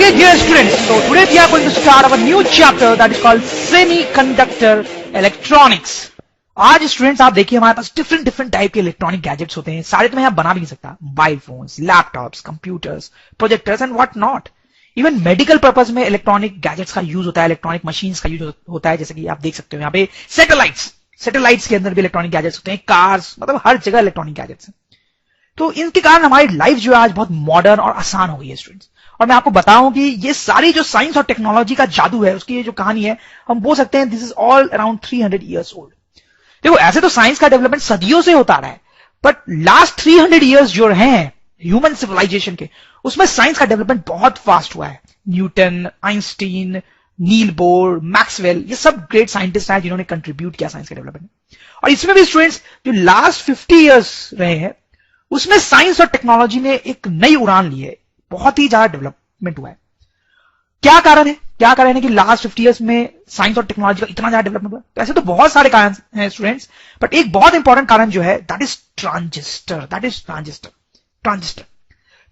Okay, dear students, so today we are going to start our new chapter that is called Semiconductor Electronics. आज students आप देखिए हमारे पास different type के electronic gadgets होते हैं, सारे तो मैं यहाँ बना भी नहीं सकता। Mobile phones, laptops, computers, projectors and what not. Even medical purpose में इलेक्ट्रॉनिक गैजेट्स का यूज होता है, इलेक्ट्रॉनिक मशीन्स का यूज होता है, जैसे कि आप देख सकते हो यहाँ पे सैटेलाइट्स के अंदर भी इलेक्ट्रॉनिक गैजेट्स होते हैं, कार्स, मतलब हर जगह इलेक्ट्रॉनिक गैजेट्स हैं। तो इनके कारण हमारी लाइफ जो है आज बहुत मॉडर्न और आसान हो गई है स्टूडेंट्स। और मैं आपको बताऊं कि ये सारी जो साइंस और टेक्नोलॉजी का जादू है, उसकी ये जो कहानी है, हम बोल सकते हैं this is all around 300 years old. देखो ऐसे तो साइंस का डेवलपमेंट सदियों से होता रहा है, बट लास्ट 300 ईयर्स जो हैं ह्यूमन सिविलाइजेशन के, उसमें साइंस का डेवलपमेंट बहुत फास्ट हुआ है। Newton, Einstein, Niels Bohr, Maxwell, ये सब ग्रेट साइंटिस्ट हैं जिन्होंने कंट्रीब्यूट किया साइंस के डेवलपमेंट में। और इसमें भी स्टूडेंट्स जो लास्ट 50 ईयर्स रहे हैं, उसमें साइंस और टेक्नोलॉजी ने एक नई उड़ान ली है, बहुत ही ज्यादा डेवलपमेंट हुआ है। क्या कारण है कि लास्ट 50 इयर्स में साइंस और टेक्नोलॉजी का इतना ज्यादा डेवलपमेंट हुआ? तो ऐसे तो बहुत सारे कारण हैं स्टूडेंट्स, बट एक बहुत इंपॉर्टेंट कारण जो है दैट इज ट्रांजिस्टर।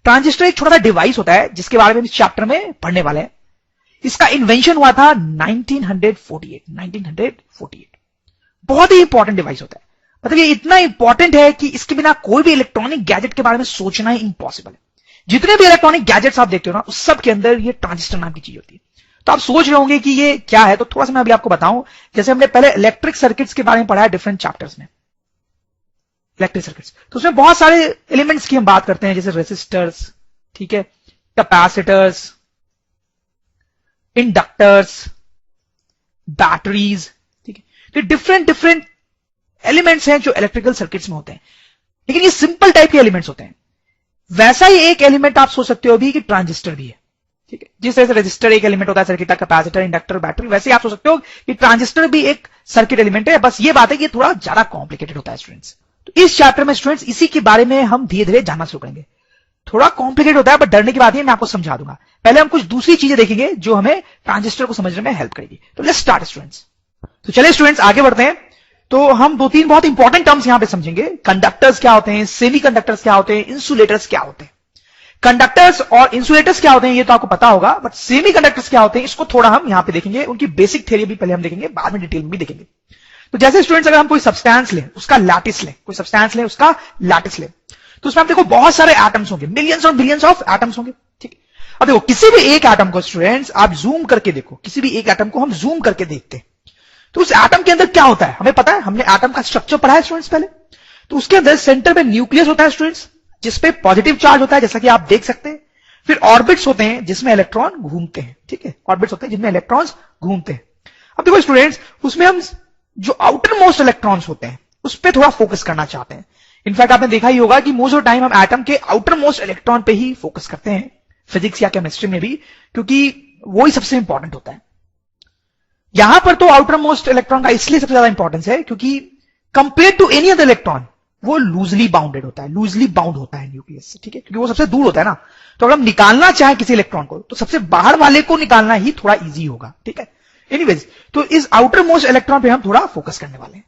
ट्रांजिस्टर एक छोटा सा डिवाइस होता है जिसके बारे में इस चैप्टर में पढ़ने वाले हैं। इसका इन्वेंशन हुआ था 1948। बहुत ही इंपॉर्टेंट डिवाइस होता है, मतलब ये इतना इंपॉर्टेंट है कि इसके बिना कोई भी इलेक्ट्रॉनिक गैजेट के बारे में सोचना ही इम्पॉसिबल है। जितने भी इलेक्ट्रॉनिक गैजेट्स आप देखते हो ना, उस सब के अंदर ये ट्रांजिस्टर नाम की चीज होती है। तो आप सोच रहे होंगे कि ये क्या है, तो थोड़ा सा मैं अभी आपको बताऊं। जैसे हमने पहले इलेक्ट्रिक सर्किट्स के बारे में पढ़ा है डिफरेंट चैप्टर्स में, इलेक्ट्रिक सर्किट्स, तो उसमें बहुत सारे एलिमेंट्स की हम बात करते हैं, जैसे रेसिस्टर्स, ठीक है, कैपेसिटर्स, इंडक्टर्स, बैटरीज, ठीक है। तो डिफरेंट एलिमेंट्स हैं जो इलेक्ट्रिकल सर्किट्स में होते हैं, लेकिन ये सिंपल टाइप के एलिमेंट्स होते हैं। वैसा ही एक एलिमेंट आप सोच सकते हो भी कि ट्रांजिस्टर भी है, ठीक है। जिस तरह से रेजिस्टर एक एलिमेंट होता है सर्किट का, कैपेसिटर, इंडक्टर, बैटरी, वैसे ही आप सोच सकते हो कि ट्रांजिस्टर भी एक सर्किट एलिमेंट है। बस ये बात है कि थोड़ा ज्यादा कॉम्प्लिकेटेड होता है स्टूडेंट्स। तो इस चैप्टर में स्टूडेंट्स इसी के बारे में हम धीरे धीरे जानना शुरू करेंगे। थोड़ा कॉम्प्लिकेटेड होता है, बट डरने की बात नहीं, मैं आपको समझा दूंगा। पहले हम कुछ दूसरी चीजें देखेंगे जो हमें ट्रांजिस्टर को समझने में हेल्प करेगी। तो लेट्स स्टार्ट स्टूडेंट्स। तो चलिए स्टूडेंट्स आगे बढ़ते हैं। तो हम दो तीन बहुत इंपॉर्टेंट टर्म्स यहां पे समझेंगे। कंडक्टर्स क्या होते हैं, सेमीकंडक्टर्स क्या होते हैं, इंसुलेटर्स क्या होते हैं। कंडक्टर्स और इंसुलेटर्स क्या होते हैं ये तो आपको पता होगा, बट सेमीकंडक्टर्स क्या होते हैं इसको थोड़ा हम यहां पे देखेंगे। उनकी बेसिक थ्योरी भी पहले हम देखेंगे, बाद में डिटेल में भी देखेंगे। तो जैसे स्टूडेंट्स अगर हम कोई सब्सटेंस लें, उसका लैटिस लें, तो उसमें आप देखो बहुत सारे एटम्स होंगे, मिलियंस और बिलियंस ऑफ एटम्स होंगे, ठीक है। अब देखो किसी भी एक एटम को स्टूडेंट्स आप जूम करके देखो, किसी भी एक एटम को हम जूम करके देखते हैं, तो उस एटम के अंदर क्या होता है हमें पता है। हमने एटम का स्ट्रक्चर पढ़ा है स्टूडेंट्स पहले। तो उसके अंदर सेंटर में न्यूक्लियस होता है स्टूडेंट्स, जिसपे पॉजिटिव चार्ज होता है, जैसा कि आप देख सकते हैं। फिर ऑर्बिट्स होते हैं जिसमें इलेक्ट्रॉन घूमते हैं, ठीक है, ऑर्बिट्स होते हैं जिनमें इलेक्ट्रॉन्स घूमते हैं। अब देखो स्टूडेंट्स, उसमें हम जो आउटर मोस्ट इलेक्ट्रॉन्स होते हैं उस पर थोड़ा फोकस करना चाहते हैं। इनफैक्ट आपने देखा ही होगा कि मोस्ट ऑफ टाइम हम एटम के आउटर मोस्ट इलेक्ट्रॉन पे ही फोकस करते हैं, फिजिक्स या केमिस्ट्री में भी, क्योंकि वो ही सबसे इंपॉर्टेंट होता है। यहां पर तो आउटर मोस्ट इलेक्ट्रॉन का इसलिए सबसे ज्यादा इंपॉर्टेंस है क्योंकि compare to any other electron वो लूजली बाउंड होता है न्यूक्लियस से, ठीक है, क्योंकि वो सबसे दूर होता है ना। तो अगर हम निकालना चाहें किसी इलेक्ट्रॉन को, तो सबसे बाहर वाले को निकालना ही थोड़ा इजी होगा, ठीक है। एनीवेज, तो इस आउटर मोस्ट इलेक्ट्रॉन पे हम थोड़ा फोकस करने वाले हैं।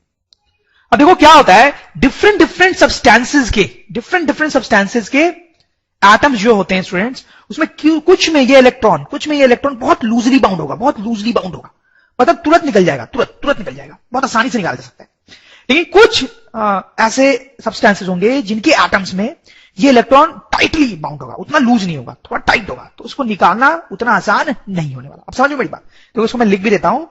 अब देखो क्या होता है, डिफरेंट सब्सटेंसेस के एटम्स जो होते हैं स्टूडेंट्स, उसमें कुछ में ये इलेक्ट्रॉन बहुत लूजली बाउंड होगा, मतलब तुरंत निकल जाएगा, बहुत आसानी से निकाला जा सकता है। लेकिन कुछ ऐसे सब्सटेंसेस होंगे जिनके एटम्स में ये इलेक्ट्रॉन टाइटली बाउंड होगा, उतना लूज नहीं होगा, थोड़ा टाइट होगा, तो उसको निकालना उतना आसान नहीं होने वाला। अब समझो मेरी बात, तो उसको मैं लिख भी देता हूं।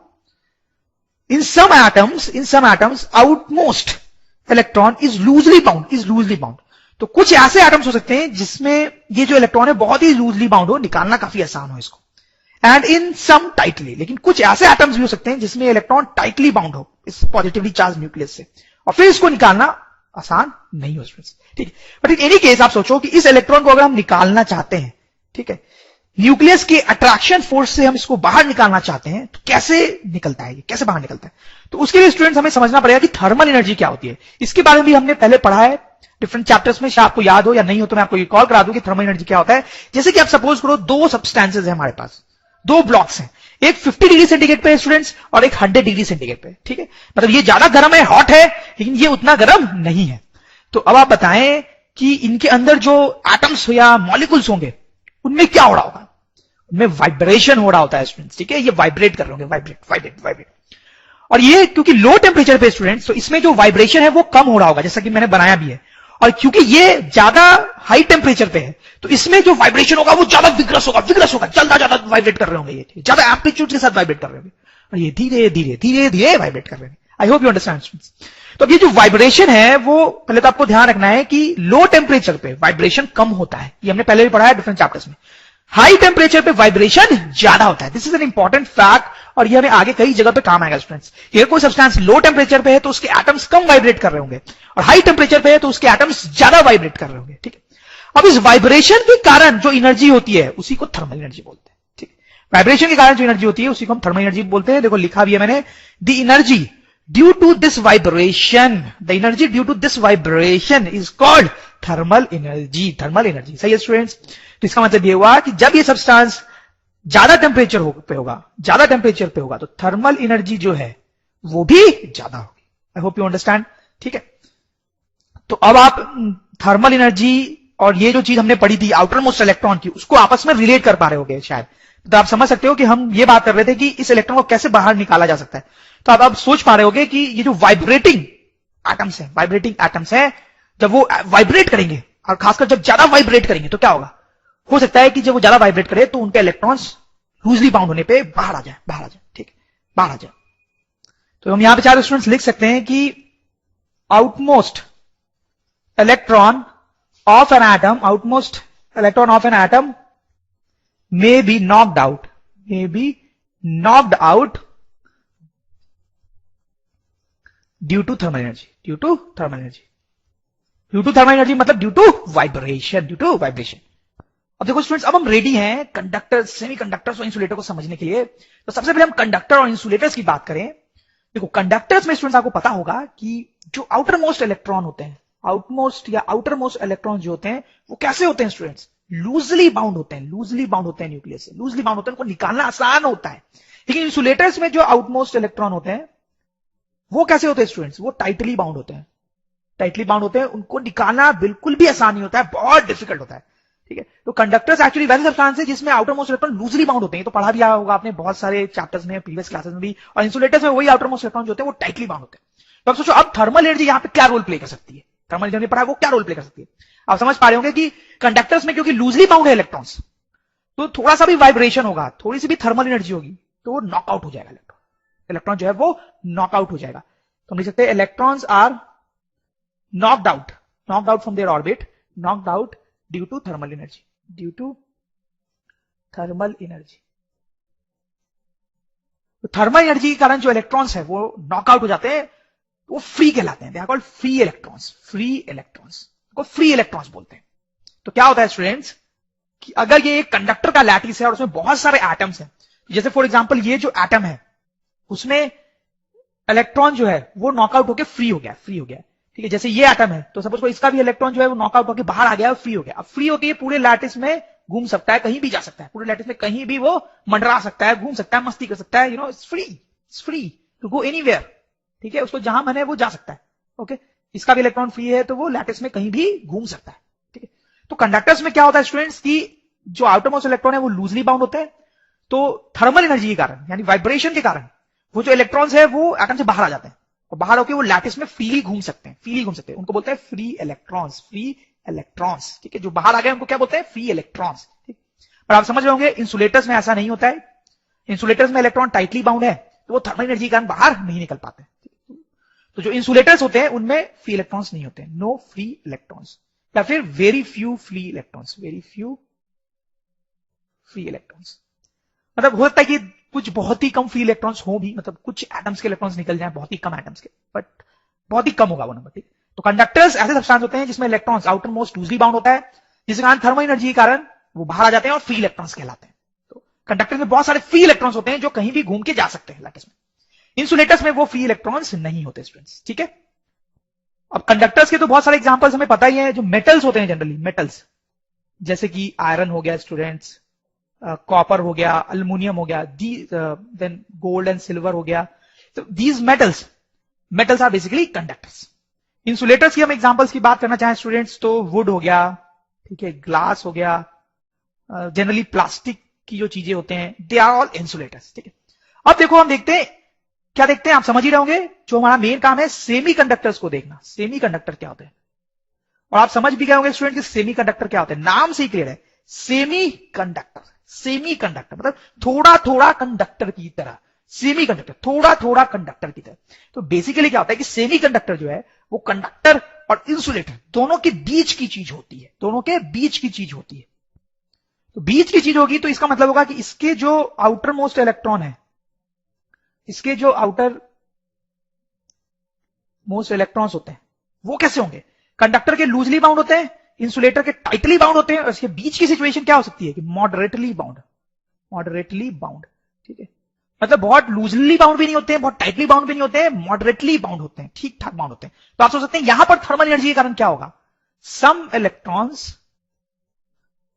In some atoms outermost electron is loosely bound. तो कुछ ऐसे एटम्स हो सकते हैं जिसमें ये जो इलेक्ट्रॉन है बहुत ही लूजली बाउंड हो, निकालना काफी आसान हो इसको। एंड इन सम टाइटली, लेकिन कुछ ऐसे एटम्स भी हो सकते हैं जिसमें इलेक्ट्रॉन टाइटली बाउंड हो इस पॉजिटिवली चार्ज न्यूक्लियस से, और फिर इसको निकालना आसान नहीं हो, ठीक है। बट इन एनी केस आप सोचो कि इस इलेक्ट्रॉन को अगर हम निकालना चाहते हैं, ठीक है, न्यूक्लियस के अट्रैक्शन फोर्स से हम इसको बाहर निकालना चाहते हैं, तो कैसे निकलता है, कैसे बाहर निकलता है? तो उसके लिए स्टूडेंट्स हमें समझना पड़ेगा कि थर्मल एनर्जी क्या होती है। इसके बारे में भी हमने पहले पढ़ा है डिफरेंट चैप्टर्स में, शायद आपको याद हो या नहीं हो तो मैं आपको रिकॉल करा दूं कि थर्मल एनर्जी क्या होता है। जैसे कि आप सपोज करो दो सब्सटेंसेस है हमारे पास, दो ब्लॉक्स हैं, एक 50 डिग्री सेंटीग्रेड पे है स्टूडेंट्स और एक 100 डिग्री सेंटीग्रेड पे, ठीक है। मतलब ये ज्यादा गर्म है, हॉट है, लेकिन ये उतना गर्म नहीं है। तो अब आप बताएं कि इनके अंदर जो एटम्स या मॉलिक्यूल्स होंगे उनमें क्या हो रहा होगा? उनमें वाइब्रेशन हो रहा होता है स्टूडेंट्स, ठीक है, ये वाइब्रेट कर रहे होंगे, वाइब्रेट वाइब्रेट वाइब्रेट। और ये क्योंकि लो टेम्परेचर पे स्टूडेंट्स, तो इसमें जो वाइब्रेशन है वो कम हो रहा होगा, जैसा कि मैंने बनाया भी है। और क्योंकि ये ज्यादा हाई टेम्परेचर पे है, तो इसमें जो वाइब्रेशन होगा वो ज्यादा विग्रस होगा, ज्यादा वाइब्रेट कर रहे होंगे, ये ज्यादा एम्पलीट्यूड के साथ वाइब्रेट कर रहे होंगे, और ये धीरे धीरे धीरे धीरे वाइब्रेट कर रहे हैं। I hope you understand students. तो अब ये जो वाइब्रेशन है वो पहले तो आपको ध्यान रखना है कि लो टेम्परेचर पे वाइब्रेशन कम होता है, ये हमने पहले भी पढ़ा है डिफरेंट चैप्टर्स में। हाई टेम्परेचर पे वाइब्रेशन ज्यादा होता है, this is an important fact, और ये हमें आगे कई जगह पे काम आएगा स्टूडेंट्स। ये कोई सब्सटेंस लो टेम्परेचर पे है तो उसके एटम्स कम वाइब्रेट कर रहे होंगे, और हाई टेम्परेचर पे है तो उसके एटम्स ज्यादा वाइब्रेट कर रहे होंगे, ठीक है। अब इस वाइब्रेशन के कारण जो एनर्जी होती है उसी को थर्मल एनर्जी बोलते हैं, ठीक है। वाइब्रेशन के कारण जो एनर्जी होती है उसी को हम थर्मल एनर्जी बोलते हैं। देखो लिखा भी है मैंने, the energy due to this vibration, the energy due to this vibration is called thermal energy, thermal energy. सही है स्टूडेंट्स। तो इसका मतलब ये हुआ कि जब ये सब्सटेंस ज्यादा टेम्परेचर पे होगा, ज्यादा टेम्परेचर पे होगा, तो थर्मल एनर्जी जो है वो भी ज्यादा होगी। आई होप यू अंडरस्टैंड, ठीक है। तो अब आप थर्मल एनर्जी और ये जो चीज हमने पढ़ी थी आउटर मोस्ट इलेक्ट्रॉन की, उसको आपस में रिलेट कर पा रहे होगे शायद। तो आप समझ सकते हो कि हम ये बात कर रहे थे कि इस इलेक्ट्रॉन को कैसे बाहर निकाला जा सकता है। तो आप सोच पा रहे होगे कि ये जो वाइब्रेटिंग एटम्स है, वाइब्रेटिंग एटम्स है, जब वो वाइब्रेट करेंगे, और खासकर जब ज्यादा वाइब्रेट करेंगे तो क्या होगा, हो सकता है कि जब वो ज्यादा वाइब्रेट करे तो उनके इलेक्ट्रॉन्स लूजली बाउंड होने पे बाहर आ जाए, ठीक है, बाहर आ जाए। तो हम यहां पे चार स्टूडेंट्स लिख सकते हैं कि outmost electron of an atom, outmost electron of an atom may be knocked out due to thermal energy, due to thermal energy मतलब due to vibration। अब देखो स्टूडेंट्स, अब हम रेडी हैं कंडक्टर, सेमी कंडक्टर्स और इंसुलेटर को समझने के लिए। तो सबसे पहले हम कंडक्टर और इंसुलेटर्स की बात करें। देखो कंडक्टर्स में स्टूडेंट्स आपको पता होगा कि जो आउटर मोस्ट इलेक्ट्रॉन होते हैं, आउटमोस्ट या आउटर मोस्ट इलेक्ट्रॉन जो होते हैं वो कैसे होते हैं स्टूडेंट्स, लूजली बाउंड होते हैं, न्यूक्लियस से लूजली बाउंड होते हैं, उनको निकालना आसान होता है। लेकिन इंसुलेटर्स में जो आउटमोस्ट इलेक्ट्रॉन होते हैं वो कैसे होते हैं स्टूडेंट्स, वो टाइटली बाउंड होते हैं, उनको निकालना बिल्कुल भी आसान नहीं होता है, बहुत डिफिकल्ट होता है, ठीक है। तो कंडक्टर्स एक्चुअली वैसे सब्सटेंस है जिसमें outer most electron loosely bound होते हैं, तो पढ़ा भी आया होगा आपने बहुत सारे चैप्टर्स में, प्रीवियस क्लासेस में भी। और इंसुलेटर्स में वही आउटर मोस्ट इलेक्ट्रॉन जो होते हैं वो टाइटली बाउंड होते हैं। तो अब सोचो, अब थर्मल एनर्जी यहां पे क्या रोल प्ले कर सकती है, थर्मल एनर्जी पढ़ा है वो क्या रोल प्ले कर सकती है। आप समझ पा रहे होंगे कि कंडक्टर्स में क्योंकि लूजली बाउंड है इलेक्ट्रॉन्स, तो थोड़ा सा भी वाइब्रेशन होगा, थोड़ी सी भी थर्मल एनर्जी होगी तो वो नॉकआउट हो जाएगा, इलेक्ट्रॉन जो है वो नॉकआउट हो जाएगा। तो हम लिख सकते हैं electrons are knocked out from their orbit, knocked out due to thermal energy, तो थर्मल एनर्जी के कारण जो इलेक्ट्रॉन्स है वो नॉकआउट हो जाते हैं, वो फ्री कहलाते हैं, they are called free electrons को फ्री इलेक्ट्रॉन्स बोलते हैं। तो क्या होता है स्टूडेंट्स कि अगर ये एक कंडक्टर का लैटिस है और उसमें बहुत सारे एटम्स हैं, जैसे फॉर एग्जांपल ये जो एटम है उसमें इलेक्ट्रॉन जो है वो नॉकआउट होकर फ्री हो गया, ठीक है। जैसे ये एटम है तो सपोज को इसका भी इलेक्ट्रॉन जो है वो नॉकआउट होकर बाहर आ गया, फ्री हो गया। अब फ्री होकर ये पूरे लैटिस में घूम सकता है, कहीं भी जा सकता है, पूरे लैटिस में कहीं भी वो मंडरा सकता है, घूम सकता है, मस्ती कर सकता है, you know, it's free to go anywhere, ठीक है। उसको जहां मन है वो जा सकता है, ओके। इसका भी इलेक्ट्रॉन फ्री है तो वो लैटिस में कहीं भी घूम सकता है, ठीक है। तो कंडक्टर्स में क्या होता है स्टूडेंट्स की जो आउटरमोस्ट इलेक्ट्रॉन है वो लूजली बाउंड होते हैं, तो थर्मल एनर्जी के कारण यानी वाइब्रेशन के कारण वो जो इलेक्ट्रॉन्स है वो एटम से बाहर आ जाते हैं, और बाहर होकर वो लैटिस में फ्रीली घूम सकते हैं, उनको बोलते हैं फ्री इलेक्ट्रॉन्स, ठीक है। जो बाहर आ गए उनको क्या बोलते हैं, फ्री इलेक्ट्रॉन्स, ठीक। पर आप समझ रहे होंगे इंसुलेटर्स में ऐसा नहीं होता है, इंसुलेटर्स में इलेक्ट्रॉन टाइटली बाउंड है तो वो थर्मल एनर्जी के कारण बाहर नहीं निकल पाते। तो जो इंसुलेटर्स होते हैं उनमें फ्री इलेक्ट्रॉन्स नहीं होते, नो फ्री इलेक्ट्रॉन्स, या फिर वेरी फ्यू फ्री इलेक्ट्रॉन्स, मतलब होता है कि कुछ बहुत ही कम फ्री इलेक्ट्रॉन्स हो भी, मतलब कुछ एटम्स के इलेक्ट्रॉन्स निकल जाए, बहुत ही कम एटम्स के, बट बहुत ही कम होगा वो नंबर, ठीक। तो कंडक्टर्स ऐसे सब्सटेंस होते हैं जिसमें electrons outer most loosely bound होता है, जिसके कारण थर्मल एनर्जी के कारण वो बाहर आ जाते हैं और फ्री इलेक्ट्रॉन्स कहलाते हैं। तो कंडक्टर्स में बहुत सारे फ्री इलेक्ट्रॉन्स होते हैं जो कहीं भी घूम के जा सकते हैं लैटिस में। इंसुलेटर्स में वो फ्री इलेक्ट्रॉन्स नहीं होते स्टूडेंट्स, ठीक है। अब कंडक्टर्स के तो बहुत सारे एग्जांपल्स हमें पता ही है, जो मेटल्स होते हैं जनरली, मेटल्स जैसे कि आयरन हो गया स्टूडेंट्स, कॉपर हो गया, अल्युमिनियम हो गया, देन गोल्ड एंड सिल्वर हो गया। तो these metals are basically conductors. Insulators की हम एग्जांपल्स की बात करना चाहें स्टूडेंट्स तो वुड हो गया, ठीक है, ग्लास हो गया, जनरली प्लास्टिक की जो चीजें होते हैं, दे आर ऑल इंसुलेटर्स, ठीक है। अब देखो हम देखते हैं, क्या देखते हैं, आप समझ ही रहे होंगे, जो हमारा मेन काम है सेमीकंडक्टर्स को देखना, सेमीकंडक्टर क्या होते हैं। और आप समझ भी गए होंगे स्टूडेंट कि सेमीकंडक्टर क्या होते हैं, नाम से ही क्लियर है, सेमीकंडक्टर, सेमीकंडक्टर मतलब थोड़ा थोड़ा कंडक्टर की तरह, सेमीकंडक्टर थोड़ा थोड़ा कंडक्टर की तरह। तो बेसिकली क्या होता है कि सेमीकंडक्टर जो है वो कंडक्टर और इंसुलेटर दोनों के बीच की चीज होती है, दोनों के बीच की चीज होती है। तो बीच की चीज होगी तो इसका मतलब होगा कि इसके जो आउटर मोस्ट इलेक्ट्रॉन है, इसके जो आउटर मोस्ट इलेक्ट्रॉन्स होते हैं वो कैसे होंगे, कंडक्टर के लूजली बाउंड होते हैं, इंसुलेटर के टाइटली बाउंड होते हैं, और इसके बीच की सिचुएशन क्या हो सकती है कि मॉडरेटली बाउंड, मॉडरेटली बाउंड, ठीक है। मतलब बहुत लूजली बाउंड भी नहीं होते हैं, बहुत टाइटली बाउंड भी नहीं होते हैं, मॉडरेटली बाउंड होते हैं, ठीक ठाक बाउंड होते हैं। तो आप सोच सकते हैं यहां पर थर्मल एनर्जी के कारण क्या होगा, some electrons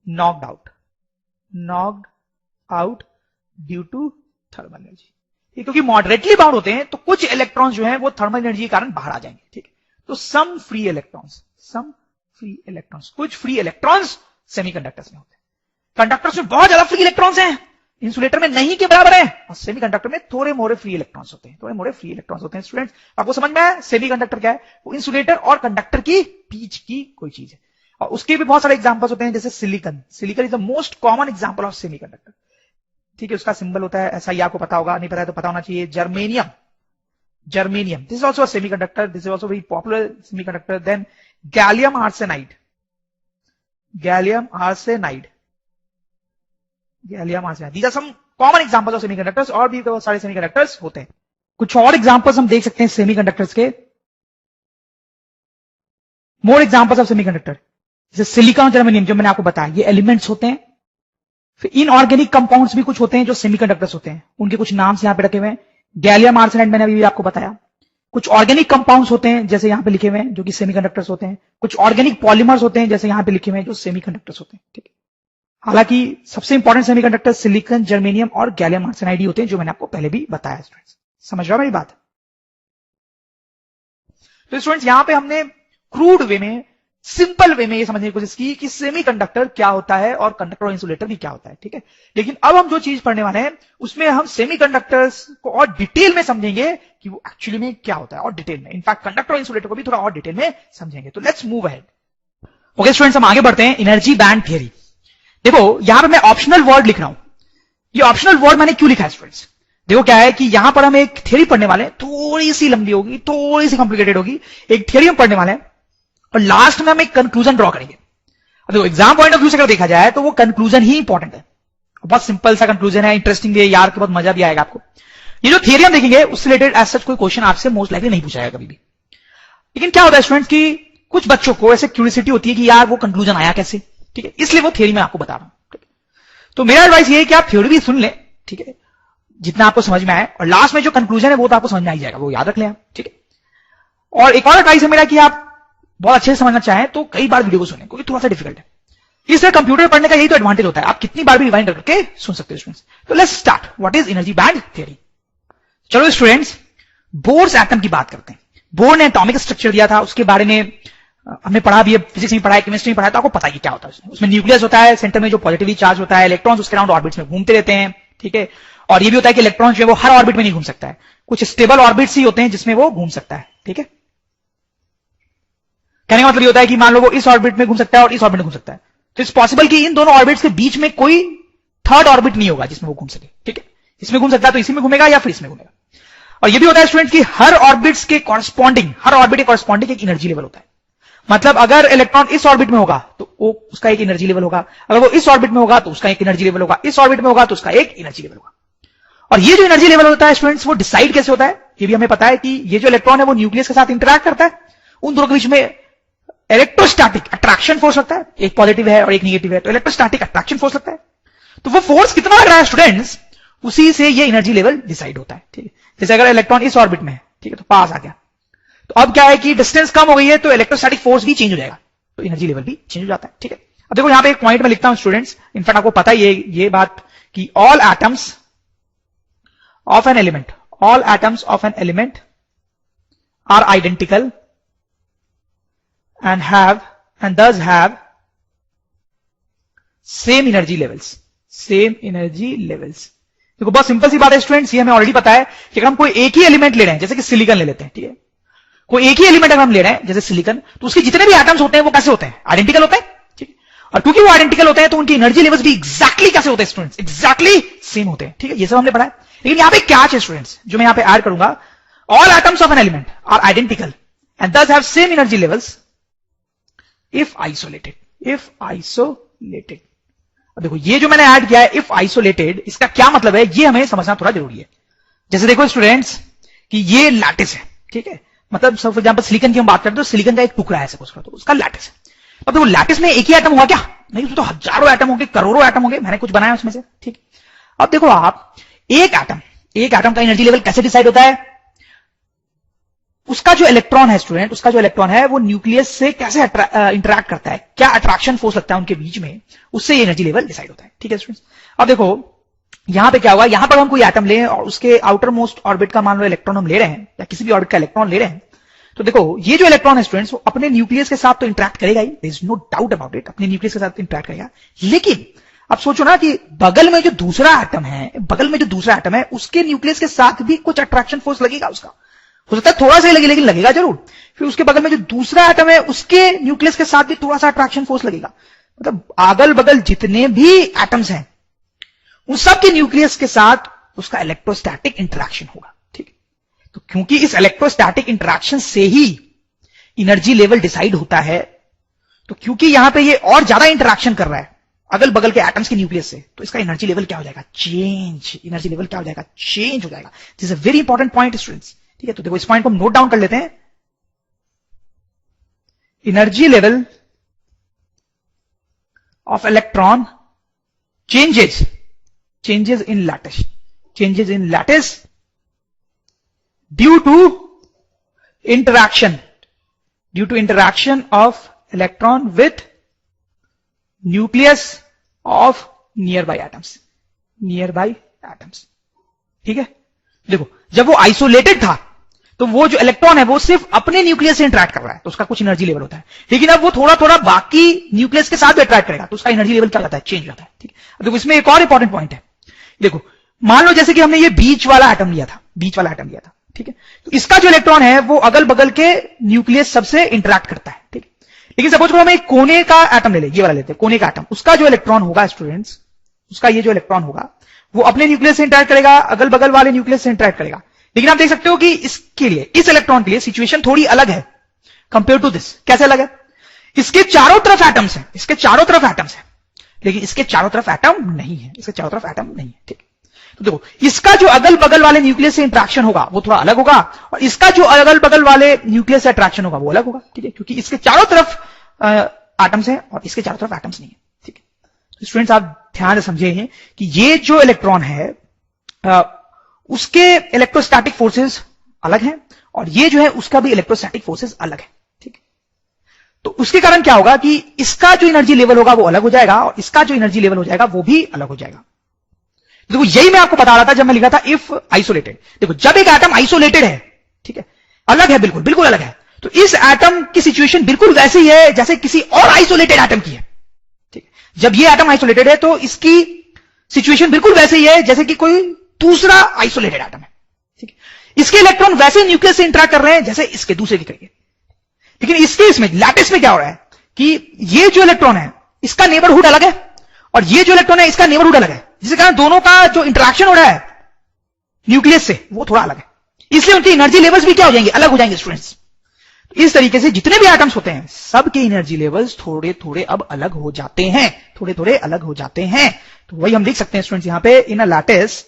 knocked out due to thermal energy, क्योंकि मॉडरेटली बाउंड होते हैं तो कुछ इलेक्ट्रॉन्स जो हैं वो थर्मल एनर्जी के कारण बाहर आ जाएंगे, ठीक है। तो सम फ्री इलेक्ट्रॉन्स, कुछ फ्री इलेक्ट्रॉन्स सेमीकंडक्टर्स में होते हैं। कंडक्टर्स में बहुत ज्यादा फ्री इलेक्ट्रॉन्स हैं, इंसुलेटर में नहीं के बराबर है, और सेमीकंडक्टर में थोड़े मोरे फ्री इलेक्ट्रॉन्स होते हैं, थोड़े मोरे फ्री इलेक्ट्रॉन्स होते हैं। स्टूडेंट्स आपको समझ में आया सेमीकंडक्टर क्या है, वो इंसुलेटर और कंडक्टर की बीच की कोई चीज है। और उसके भी बहुत सारे एग्जांपल्स होते हैं, जैसे silicon, silicon is the most common example of semiconductor, ठीक है। उसका सिंबल होता है ऐसा ही, आपको पता होगा, नहीं पता है तो पता होना चाहिए, germanium, germanium, this is also a semiconductor, this is also very popular semiconductor. Then gallium arsenide, gallium arsenide, gallium arsenide, these are some common examples of semiconductors. और भी बहुत सारे सेमीकंडक्टर्स होते हैं। कुछ और एग्जांपल्स हम देख सकते हैं सेमीकंडक्टर्स के, मोर एग्जांपल्स ऑफ सेमीकंडक्टर, जैसे सिलिकॉन, जर्मेनियम, जो मैंने आपको बताया ये एलिमेंट्स होते हैं। फिर इनऑर्गेनिक कंपाउंड्स भी कुछ होते हैं जो सेमीकंडक्टर्स होते हैं, उनके कुछ नाम यहां पे रखे हुए हैं। गैलियम आर्सेनाइड मैंने अभी आपको बताया। कुछ ऑर्गेनिक कंपाउंड्स होते हैं जैसे यहां पे लिखे हुए हैं जो कि सेमीकंडक्टर्स होते हैं। कुछ ऑर्गेनिक पॉलीमर्स होते हैं जैसे यहां पे लिखे हुए हैं जो सेमीकंडक्टर्स होते हैं, ठीक है। हालांकि सबसे इंपॉर्टेंट सेमीकंडक्टर सिलिकॉन, जर्मेनियम और गैलियम आर्सेनाइड ही होते हैं, जो मैंने आपको पहले भी बताया। स्टूडेंट्स समझ रहा है मेरी बात। तो स्टूडेंट्स यहां पे हमने क्रूड वे में, सिंपल वे में ये समझने की कोशिश की कि सेमीकंडक्टर क्या होता है और कंडक्टर और इंसुलेटर भी क्या होता है, ठीक है। लेकिन अब हम जो चीज पढ़ने वाले हैं उसमें हम सेमीकंडक्टर्स को और डिटेल में समझेंगे कि वो एक्चुअली में क्या होता है, और डिटेल में, इनफैक्ट कंडक्टर और इंसुलेटर को भी थोड़ा और डिटेल में समझेंगे। तो let's move ahead. Okay students, हम आगे बढ़ते हैं। Energy band theory. देखो यहां पर मैं ऑप्शनल वर्ड लिख रहा हूं। ये ऑप्शनल वर्ड मैंने क्यों लिखा है स्टूडेंट्स, देखो क्या है कि यहां पर हम एक थियरी पढ़ने वाले हैं, थोड़ी सी लंबी होगी, थोड़ी सी कॉम्प्लिकेटेड होगी। एक थियरी हम पढ़ने वाले हैं और लास्ट में हम एक कंक्लूजन ड्रॉ करेंगे। अब देखो एग्जाम पॉइंट ऑफ व्यू से अगर देखा जाए तो वो कंक्लूजन ही इंपॉर्टेंट है, बहुत सिंपल सा कंक्लूजन है, इंटरेस्टिंग भी है यार, के बहुत मजा भी आएगा आपको। ये जो थियरी हम देखेंगे उससे रिलेटेड एज सच कोई क्वेश्चन आपसे मोस्ट लाइकली नहीं पूछा जाएगा कभी भी। लेकिन क्या होता है स्टूडेंट्स की कुछ बच्चों को ऐसे क्यूरियोसिटी होती है कि यार वो कंक्लूजन आया कैसे, ठीक है, इसलिए वो थियरी मैं आपको बता रहा हूं। तो मेरा एडवाइस ये है कि आप थ्योरी भी सुन लें, ठीक है, जितना आपको समझ में आए, और लास्ट में जो कंक्लूजन है वो तो आपको समझ में आ ही जाएगा, वो याद रख लें आप, ठीक है। और एक और एडवाइस है मेरा कि आप बहुत अच्छे से समझना चाहें तो कई बार वीडियो को सुनें, क्योंकि थोड़ा सा डिफिकल्ट है। इसलिए कंप्यूटर पढ़ने का यही तो एडवांटेज होता है, आप कितनी बार भी रिवाइंड करके सुन सकते हो स्टूडेंट्स। तो let's start, what is energy band theory. चलो स्टूडेंट्स, बोर्स एटम की बात करते हैं। बोर ने एटॉमिक स्ट्रक्चर दिया था, उसके बारे में हमने पढ़ा भी है, फिजिक्स में पढ़ा है, केमिस्ट्री में पढ़ा है, तो आपको पता ही क्या होता है। उसमें न्यूक्लियस होता है, सेंटर में जो पॉजिटिवली चार्ज होता है, इलेक्ट्रॉन्स उसके अराउंड ऑर्बिट्स में घूमते रहते हैं, ठीक है। और ये भी होता है कि इलेक्ट्रॉन जो है वो हर ऑर्बिट में नहीं घूम सकता है, कुछ स्टेबल ऑर्बिट्स ही होते हैं जिसमें वो घूम सकता है, ठीक है। कहने का मतलब ये होता है कि मान लो वो इस ऑर्बिट में घूम सकता है और इस ऑर्बिट में घूम सकता है, तो इट्स पॉसिबल कि इन दोनों ऑर्बिट्स के बीच में कोई थर्ड ऑर्बिट नहीं होगा जिसमें वो घूम सके, ठीक है। इसमें घूम सकता है तो इसी में घूमेगा या फिर इसमें घूमेगा। और ये भी होता है स्टूडेंट कि हर ऑर्बिट्स के कॉरस्पॉन्डिंग, हर ऑर्बिट के कॉरस्पॉन्डिंग एक एनर्जी लेवल होता है। मतलब अगर इलेक्ट्रॉन इस ऑर्बिट में होगा तो वो उसका एक एनर्जी लेवल होगा, अगर वो इस ऑर्बिट में होगा तो उसका एक एनर्जी लेवल होगा, इस ऑर्बिट में होगा तो उसका एक एनर्जी लेवल होगा। और ये जो एनर्जी लेवल होता है स्टूडेंट्स, वो डिसाइड कैसे होता है, ये भी हमें पता है कि ये जो इलेक्ट्रॉन है वो न्यूक्लियस के साथ इंटरैक्ट करता है, उन दोनों के बीच में इलेक्ट्रोस्टैटिक अट्रैक्शन फोर्स लगता है, एक पॉजिटिव है और एक नेगेटिव है, तो इलेक्ट्रोस्टैटिक अट्रैक्शन फोर्स लगता है। तो वो फोर्स कितना लग रहा है स्टूडेंट्स, उसी से ये एनर्जी लेवल डिसाइड होता है, ठीक है। जैसे अगर इलेक्ट्रॉन इस ऑर्बिट में है, ठीक है, तो पास आ गया, तो अब क्या है कि डिस्टेंस कम हो गई है तो इलेक्ट्रोस्टैटिक फोर्स भी चेंज हो जाएगा, तो एनर्जी लेवल भी चेंज हो जाता है, ठीक है। अब देखो यहां पे एक पॉइंट में लिखता हूं स्टूडेंट्स, इनफैक्ट आपको पता ही है ये बात कि all atoms of an element, all atoms of an element are identical and thus have same energy levels, same energy levels. देखो बहुत सिंपल सी बात है स्टूडेंट्स, ये हमें ऑलरेडी पता है कि अगर हम कोई एक ही एलिमेंट ले रहे हैं, जैसे कि सिलिकॉन ले लेते हैं, ठीक है, कोई एक ही एलिमेंट अगर हम ले रहे हैं जैसे सिलिकॉन, तो उसके जितने भी एटम्स होते हैं वो कैसे होते हैं? आइडेंटिकल होते हैं, ठीक है। और क्योंकि वो आइडेंटिकल होते हैं तो उनकी एनर्जी लेवल्स भी एग्जैक्टली कैसे होते हैं स्टूडेंट्स? एग्जैक्टली सेम होते हैं, ठीक है। ये सब हमने पढ़ा है, लेकिन यहां पे कैच है स्टूडेंट्स, जो मैं यहां पे ऐड करूंगा, all atoms of an element are identical and they have same energy levels if isolated. If isolated, अब देखो ये जो मैंने ऐड किया है इफ आइसोलेटेड, इसका क्या मतलब है ये हमें समझना थोड़ा जरूरी है। जैसे देखो स्टूडेंट्स कि ये लैटिस है, ठीक है, मतलब फॉर एग्जांपल सिलिकॉन की हम बात करते हैं तो सिलिकॉन का एक टुकड़ा है सपोज करो, तो उसका लैटिस है। अब देखो लैटिस में एक ही एटम हुआ क्या? नहीं, उसमें तो हजारों एटम होंगे, करोड़ों एटम होंगे, मैंने कुछ बनाया उसमें से, ठीक। अब देखो आप एक एटम का एनर्जी लेवल कैसे डिसाइड होता है? उसका जो इलेक्ट्रॉन है स्टूडेंट, उसका जो इलेक्ट्रॉन है वो न्यूक्लियस से कैसे इंटरैक्ट करता है, क्या अट्रैक्शन फोर्स लगता है उनके बीच में, उससे ये एनर्जी लेवल डिसाइड होता है, ठीक है स्टूडेंट्स। अब देखो यहां पे क्या होगा, यहां पर हम कोई एटम लें और उसके आउटर मोस्ट ऑर्बिट का मान लो इलेक्ट्रॉन हम ले रहे हैं, या किसी भी ऑर्बिट का इलेक्ट्रॉन ले रहे हैं, तो देखो ये जो इलेक्ट्रॉन है स्टूडेंट्स वो अपने न्यूक्लियस के साथ तो इंटरैक्ट करेगा ही, there is no doubt about it, अपने न्यूक्लियस के साथ इंटरैक्ट करेगा। लेकिन अब सोचो ना कि बगल में जो दूसरा एटम है उसके न्यूक्लियस के साथ भी कुछ अट्रैक्शन फोर्स लगेगा उसका, हो सकता है थोड़ा सा ही लगे लेकिन लगेगा जरूर। फिर उसके बगल में जो दूसरा एटम है उसके न्यूक्लियस के साथ भी थोड़ा सा अट्रैक्शन फोर्स लगेगा, मतलब अगल बगल जितने भी एटम्स हैं उन सब के न्यूक्लियस के साथ उसका इलेक्ट्रोस्टैटिक इंटरैक्शन होगा, ठीक है। तो क्योंकि इस इलेक्ट्रोस्टैटिक इंटरैक्शन से ही एनर्जी लेवल डिसाइड होता है, तो क्योंकि यहां पे ये और ज्यादा इंटरैक्शन कर रहा है अगल बगल के एटम्स के न्यूक्लियस से, तो इसका एनर्जी लेवल क्या हो जाएगा? चेंज। एनर्जी लेवल क्या हो जाएगा? चेंज हो जाएगा। This is a very important point students, ठीक है। तो देखो इस पॉइंट को हम नोट डाउन कर लेते हैं। Energy level of electron changes in lattice due to interaction of electron with nucleus of nearby atoms, ठीक है। देखो जब वो आइसोलेटेड था तो वो जो इलेक्ट्रॉन है वो सिर्फ अपने न्यूक्लियस से इंटरैक्ट कर रहा है, तो उसका कुछ एनर्जी लेवल होता है, लेकिन अब वो थोड़ा थोड़ा बाकी न्यूक्लियस के साथ भी अट्रैक्ट करेगा, तो उसका एनर्जी लेवल क्या होता है? चेंज होता है, ठीक है। देखो इसमें एक और इंपॉर्टेंट पॉइंट है, देखो मान लो जैसे कि हमने ये बीच वाला एटम लिया था, ठीक है, तो इसका जो इलेक्ट्रॉन है वो अगल बगल के न्यूक्लियस सबसे इंटरैक्ट करता है, ठीक है। लेकिन सपोज करो हम एक कोने का एटम ले ले, ये वाला लेते हैं, कोने का एटम, उसका जो इलेक्ट्रॉन होगा स्टूडेंट्स, उसका ये जो इलेक्ट्रॉन होगा वो अपने न्यूक्लियस से इंटरैक्ट करेगा, अगल बगल वाले न्यूक्लियस से इंटरैक्ट करेगा। लेकिन आप देख सकते हो कि इसके लिए, इस इलेक्ट्रॉन के लिए सिचुएशन थोड़ी अलग है कंपेयर टू दिस। कैसे अलग है? इसके चारों तरफ एटम्स हैं, लेकिन इसके चारों तरफ एटम नहीं है, ठीक। तो देखो इसका जो अगल बगल वाले न्यूक्लियस से इंटरेक्शन होगा वो थोड़ा अलग होगा, और इसका जो अगल बगल वाले न्यूक्लियस से अट्रैक्शन होगा वो अलग होगा, ठीक है, क्योंकि इसके चारों तरफ एटम्स हैं और इसके चारों तरफ एटम्स नहीं है, ठीक है। स्टूडेंट्स आप ध्यान से समझे कि ये जो इलेक्ट्रॉन है उसके इलेक्ट्रोस्टैटिक फोर्सेस अलग हैं, और ये जो है उसका भी इलेक्ट्रोस्टैटिक फोर्सेस अलग है, ठीक है। तो उसके कारण क्या होगा कि इसका जो एनर्जी लेवल होगा वो अलग हो जाएगा, और इसका जो एनर्जी लेवल हो जाएगा वो भी अलग हो जाएगा। देखो यही मैं आपको बता रहा था जब मैं लिखा था इफ आइसोलेटेड। देखो जब एक एटम आइसोलेटेड है, ठीक है, अलग है, बिल्कुल अलग है, तो इस एटम की सिचुएशन बिल्कुल वैसी ही है जैसे किसी और आइसोलेटेड एटम की है, ठीक है। जब ये एटम आइसोलेटेड है तो इसकी सिचुएशन बिल्कुल वैसे ही है जैसे कि कोई दूसरा आइसोलेटेड एटम है, ठीक है। इसके इलेक्ट्रॉन वैसे न्यूक्लियस से इंटरैक्ट कर रहे हैं जैसे इसके दूसरे के करेंगे, लेकिन इस केस में लैटिस में क्या हो रहा है कि ये जो इलेक्ट्रॉन है इसका नेबरहुड अलग है, और ये जो इलेक्ट्रॉन है इसका नेबरहुड अलग है, जिसके कारण दोनों का जो इंटरैक्शन हो रहा है न्यूक्लियस से वो थोड़ा अलग है, इसलिए उनकी एनर्जी लेवल्स भी क्या हो जाएंगे? अलग हो जाएंगे स्टूडेंट्स। इस तरीके से जितने भी एटम्स होते हैं सबके एनर्जी लेवल्स थोड़े थोड़े अब अलग हो जाते हैं, थोड़े अलग हो जाते हैं। तो वही हम देख सकते हैं स्टूडेंट्स यहां पे in a lattice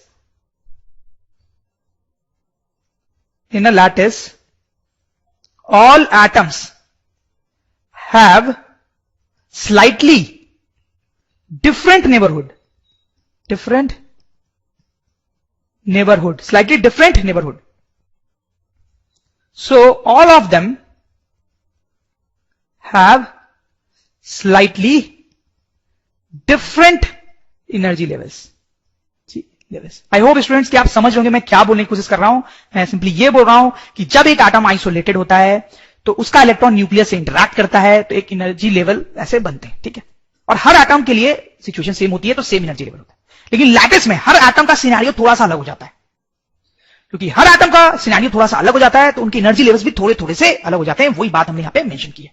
all atoms have slightly different neighborhood, slightly different neighborhood. So all of them have slightly different energy levels. I hope students कि आप समझ रहे होंगे मैं क्या बोलने की कोशिश कर रहा हूं। मैं सिंपली ये बोल रहा हूं कि जब एक एटम आइसोलेटेड होता है तो उसका इलेक्ट्रॉन न्यूक्लियस से इंटरैक्ट करता है तो एक एनर्जी लेवल ऐसे बनते हैं, ठीक है। और हर एटम के लिए सिचुएशन सेम होती है तो सेम एनर्जी लेवल होता है। लेकिन लैटिस में हर एटम का सिनेरियो थोड़ा सा अलग हो जाता है, क्योंकि हर एटम का सिनेरियो थोड़ा सा अलग हो जाता है, तो उनकी एनर्जी लेवल्स भी थोड़े थोड़े से अलग हो जाते हैं। वही बात हमने यहां पे मेंशन की है।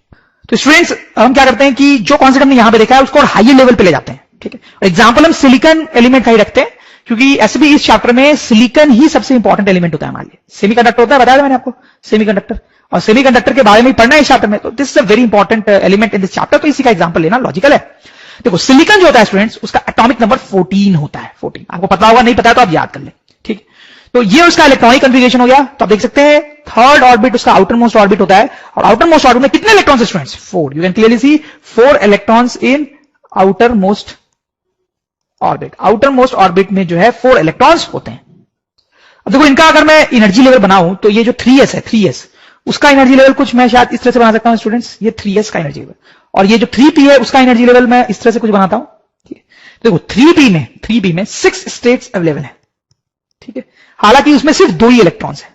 तो स्टूडेंट्स, हम क्या करते हैं कि जो कॉन्सेप्ट हमने यहां पे देखा है उसको हायर लेवल पे ले जाते हैं, ठीक है। एग्जांपल हम सिलिकॉन एलिमेंट का ही रखते हैं, क्योंकि ऐसे भी इस चैप्टर में सिलिकॉन ही सबसे इंपॉर्टेंट एलिमेंट होता है हमारे लिए। सेमीकंडक्टर होता है, बताया था मैंने आपको, सेमीकंडक्टर, और सेमीकंडक्टर के बारे में पढ़ना है इस चैप्टर में, तो this is a very important element in this chapter. तो इसी का एग्जांपल लेना लॉजिकल है। देखो, सिलिकॉन जो होता है स्टूडेंट्स, उसका एटॉमिक नंबर 14 होता है। 14 आपको पता होगा, नहीं पता है तो आप याद कर ले, ठीक। तो ये उसका इलेक्ट्रॉनिक कन्फिगरेशन हो गया। तो आप देख सकते हैं थर्ड ऑर्बिट उसका आउटर मोस्ट ऑर्बिट होता है, और आउटर मोस्ट ऑर्बिट में कितने इलेक्ट्रॉन्स है students? 4। You can clearly see 4 electrons in outermost orbit. Outermost orbit में जो है 4 इलेक्ट्रॉन्स होते हैं। अब देखो, इनका अगर मैं एनर्जी लेवल बनाऊं तो ये जो 3s है, 3s, उसका एनर्जी लेवल कुछ मैं शायद इस तरह से बना सकता हूं स्टूडेंट्स, ये 3s का एनर्जी लेवल, और ये जो 3p है उसका एनर्जी लेवल मैं इस तरह से कुछ बनाता हूं, ठीक है। देखो 3p में 6 स्टेट्स अवेलेबल है, ठीक है। हालांकि उसमें सिर्फ 2 ही इलेक्ट्रॉन्स है।